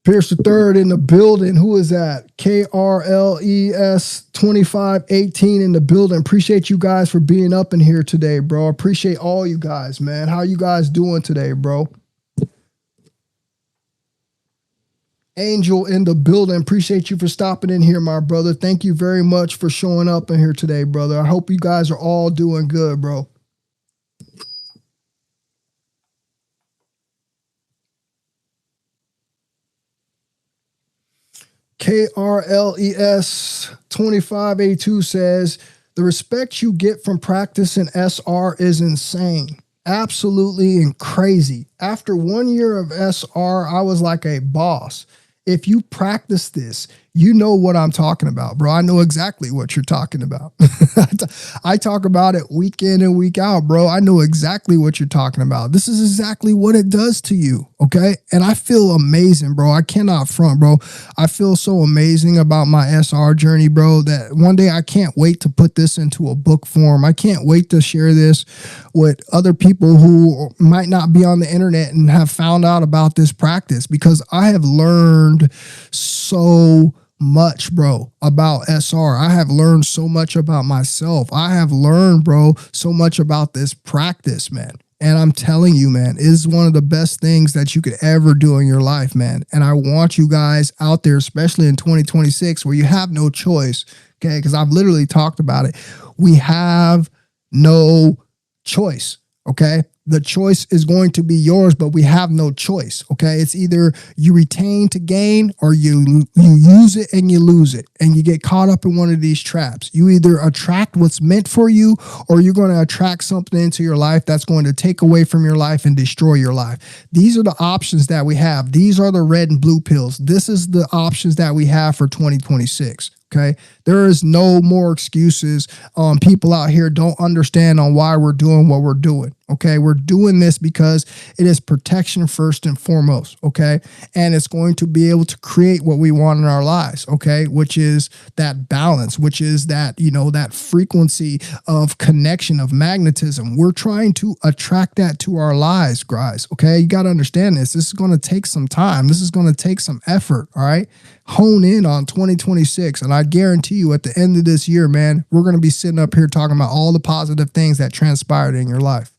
Pierce the third in the building. Who is that? KRLES 2518 in the building. Appreciate you guys for being up in here today, bro. Appreciate all you guys, man. How you guys doing today, bro? Angel in the building. Appreciate you for stopping in here, my brother. Thank you very much for showing up in here today, brother. I hope you guys are all doing good, bro. KRLES 2582 says, the respect you get from practicing SR is insane. Absolutely and crazy. After 1 year of SR, I was like a boss. If you practice this, you know what I'm talking about, bro. I know exactly what you're talking about. I talk about it week in and week out, bro. I know exactly what you're talking about. This is exactly what it does to you, okay? And I feel amazing, bro. I cannot front, bro. I feel so amazing about my SR journey, bro, that one day I can't wait to put this into a book form. I can't wait to share this with other people who might not be on the internet and have found out about this practice, because I have learned so much, bro, about SR. I have learned so much about myself. I have learned, bro, so much about this practice, man. And I'm telling you, man, it is one of the best things that you could ever do in your life, man. And I want you guys out there, especially in 2026, where you have no choice, okay? Because I've literally talked about it. We have no choice, okay? The choice is going to be yours, but we have no choice, okay? It's either you retain to gain, or you use it and you lose it, and you get caught up in one of these traps. You either attract what's meant for you, or you're going to attract something into your life that's going to take away from your life and destroy your life. These are the options that we have. These are the red and blue pills. This is the options that we have for 2026. Okay, there is no more excuses. People out here don't understand on why we're doing what we're doing. Okay, we're doing this because it is protection first and foremost. Okay, and it's going to be able to create what we want in our lives. Okay, which is that balance, which is that, you know, that frequency of connection, of magnetism. We're trying to attract that to our lives, guys. Okay, you got to understand this. This is going to take some time. This is going to take some effort. All right. Hone in on 2026. And I guarantee you at the end of this year, man, we're going to be sitting up here talking about all the positive things that transpired in your life.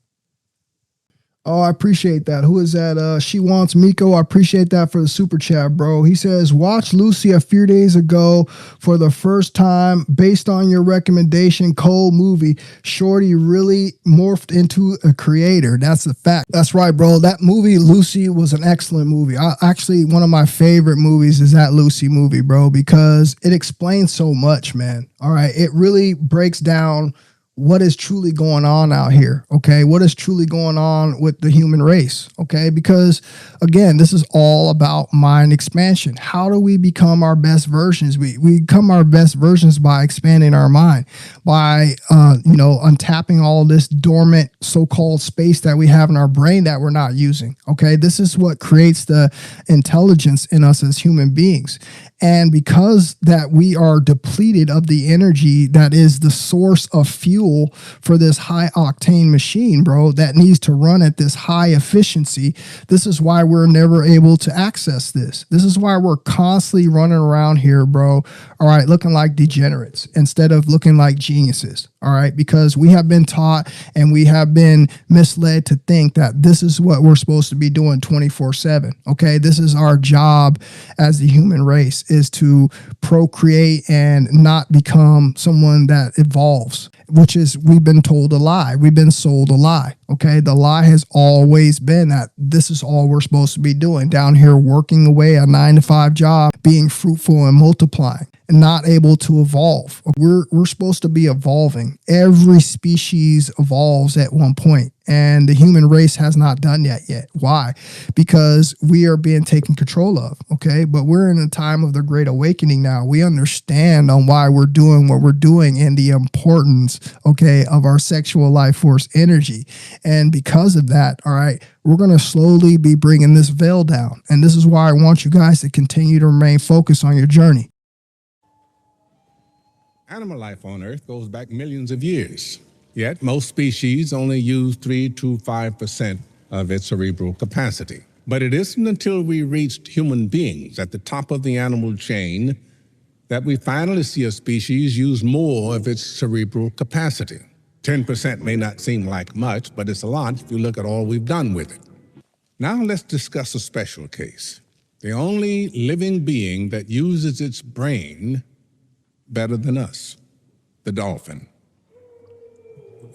Oh, I appreciate that. Who is that? She Wants Miko. I appreciate that for the super chat, bro. He says, watch Lucy a few days ago for the first time based on your recommendation. Cold movie. Shorty really morphed into a creator. That's a fact. That's right, bro. That movie, Lucy, was an excellent movie. Actually, one of my favorite movies is that Lucy movie, bro, because it explains so much, man. All right. It really breaks down what is truly going on out here, okay? What is truly going on with the human race, okay? Because, again, this is all about mind expansion. How do we become our best versions? We become our best versions by expanding our mind, by, untapping all this dormant so-called space that we have in our brain that we're not using, okay? This is what creates the intelligence in us as human beings. And because that we are depleted of the energy that is the source of fuel for this high octane machine, bro, that needs to run at this high efficiency, this is why we're never able to access this. This is why we're constantly running around here, bro, all right, looking like degenerates instead of looking like geniuses, all right, because we have been taught and we have been misled to think that this is what we're supposed to be doing 24/7, okay? This is our job as the human race, is to procreate and not become someone that evolves, which is, we've been told a lie. We've been sold a lie. Okay. The lie has always been that this is all we're supposed to be doing down here, working away a 9-to-5 job, being fruitful and multiplying, and not able to evolve. We're supposed to be evolving. Every species evolves at one point, and the human race has not done that yet. Why? Because we are being taken control of, okay? But we're in a time of the Great Awakening now. We understand on why we're doing what we're doing and the importance, okay, of our sexual life force energy. And because of that, all right, we're going to slowly be bringing this veil down. And this is why I want you guys to continue to remain focused on your journey. Animal life on Earth goes back millions of years, yet most species only use 3 to 5% of its cerebral capacity. But it isn't until we reached human beings at the top of the animal chain that we finally see a species use more of its cerebral capacity. 10% may not seem like much, but it's a lot if you look at all we've done with it. Now let's discuss a special case. The only living being that uses its brain better than us, the dolphin.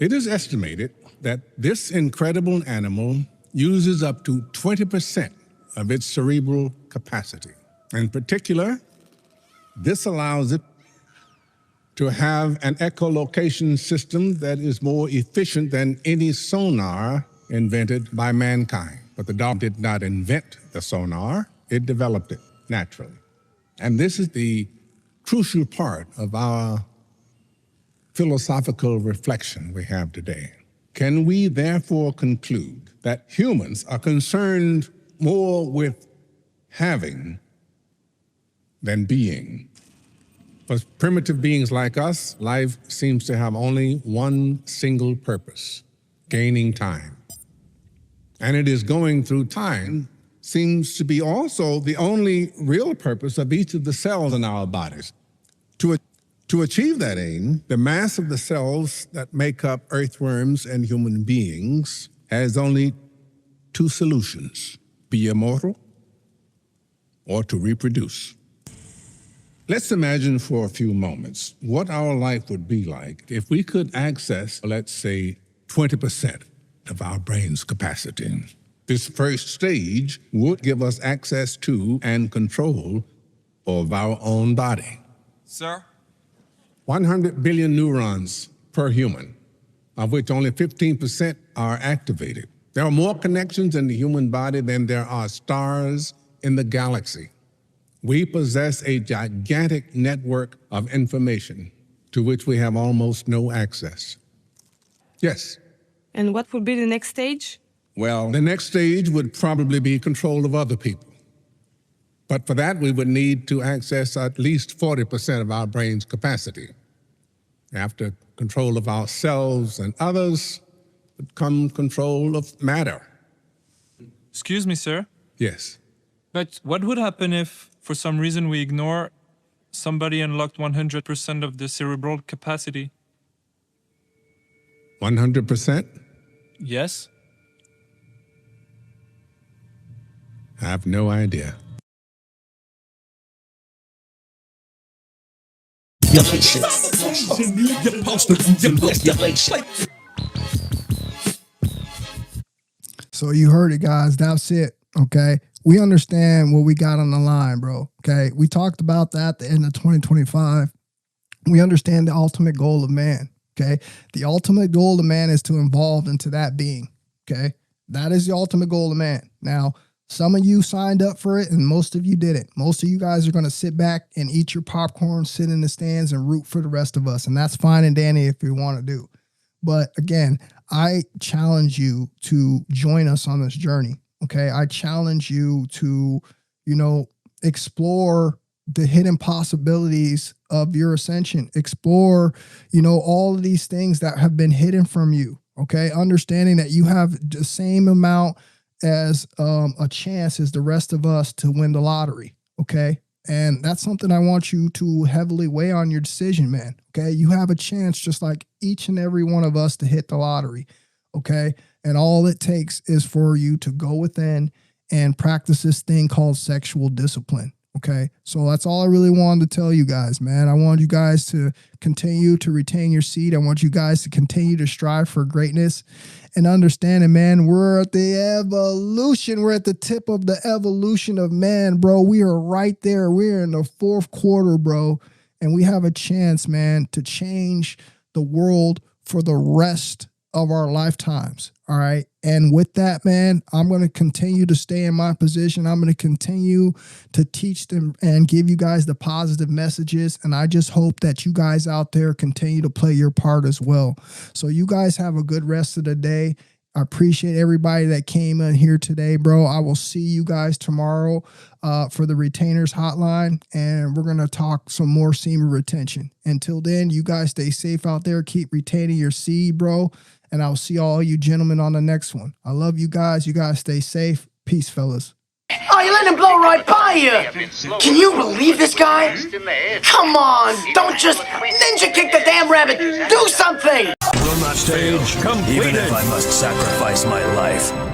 It is estimated that this incredible animal uses up to 20% of its cerebral capacity. In particular, this allows it to have an echolocation system that is more efficient than any sonar invented by mankind. But the dolphin did not invent the sonar, it developed it naturally. And this is the crucial part of our philosophical reflection we have today. Can we therefore conclude that humans are concerned more with having than being? For primitive beings like us, life seems to have only one single purpose: gaining time. And it is going through time seems to be also the only real purpose of each of the cells in our bodies. To achieve that aim, the mass of the cells that make up earthworms and human beings has only two solutions: be immortal or to reproduce. Let's imagine for a few moments what our life would be like if we could access, let's say, 20% of our brain's capacity. This first stage would give us access to and control of our own body. Sir? 100 billion neurons per human, of which only 15% are activated. There are more connections in the human body than there are stars in the galaxy. We possess a gigantic network of information to which we have almost no access. Yes? And what would be the next stage? Well, the next stage would probably be control of other people. But for that, we would need to access at least 40% of our brain's capacity. After control of ourselves and others would come control of matter. Excuse me, sir. Yes. But what would happen if, for some reason, we ignore somebody unlocked 100% of the cerebral capacity? 100%? Yes. I have no idea. So you heard it, guys. That's it. Okay. We understand what we got on the line, bro. Okay. We talked about that at the end of 2025. We understand the ultimate goal of man. Okay. The ultimate goal of man is to evolve into that being. Okay. That is the ultimate goal of man. Now, some of you signed up for it and most of you didn't. Most of you guys are going to sit back and eat your popcorn, sit in the stands and root for the rest of us. And that's fine and dandy if you want to do. But again, I challenge you to join us on this journey. Okay. I challenge you to, explore the hidden possibilities of your ascension, explore, all of these things that have been hidden from you. Okay. Understanding that you have the same amount as a chance as the rest of us to win the lottery. Okay. And that's something I want you to heavily weigh on your decision, man. Okay. You have a chance just like each and every one of us to hit the lottery. Okay. And all it takes is for you to go within and practice this thing called sexual discipline. Okay. So that's all I really wanted to tell you guys, man. I want you guys to continue to retain your seed. I want you guys to continue to strive for greatness and understanding, man, we're at the evolution. We're at the tip of the evolution of man, bro. We are right there. We're in the fourth quarter, bro. And we have a chance, man, to change the world for the rest of our lifetimes. All right. And with that, man, I'm going to continue to stay in my position. I'm going to continue to teach them and give you guys the positive messages. And I just hope that you guys out there continue to play your part as well. So you guys have a good rest of the day. I appreciate everybody that came in here today, bro. I will see you guys tomorrow for the retainers hotline, and we're going to talk some more semen retention. Until then, you guys stay safe out there. Keep retaining your seed, bro. And I'll see all you gentlemen on the next one. I love you guys. You guys stay safe. Peace, fellas. Oh, you let him blow right by you. Can you believe this guy? Come on, don't just ninja kick the damn rabbit. Do something. Will not stage completed. Even if I must sacrifice my life.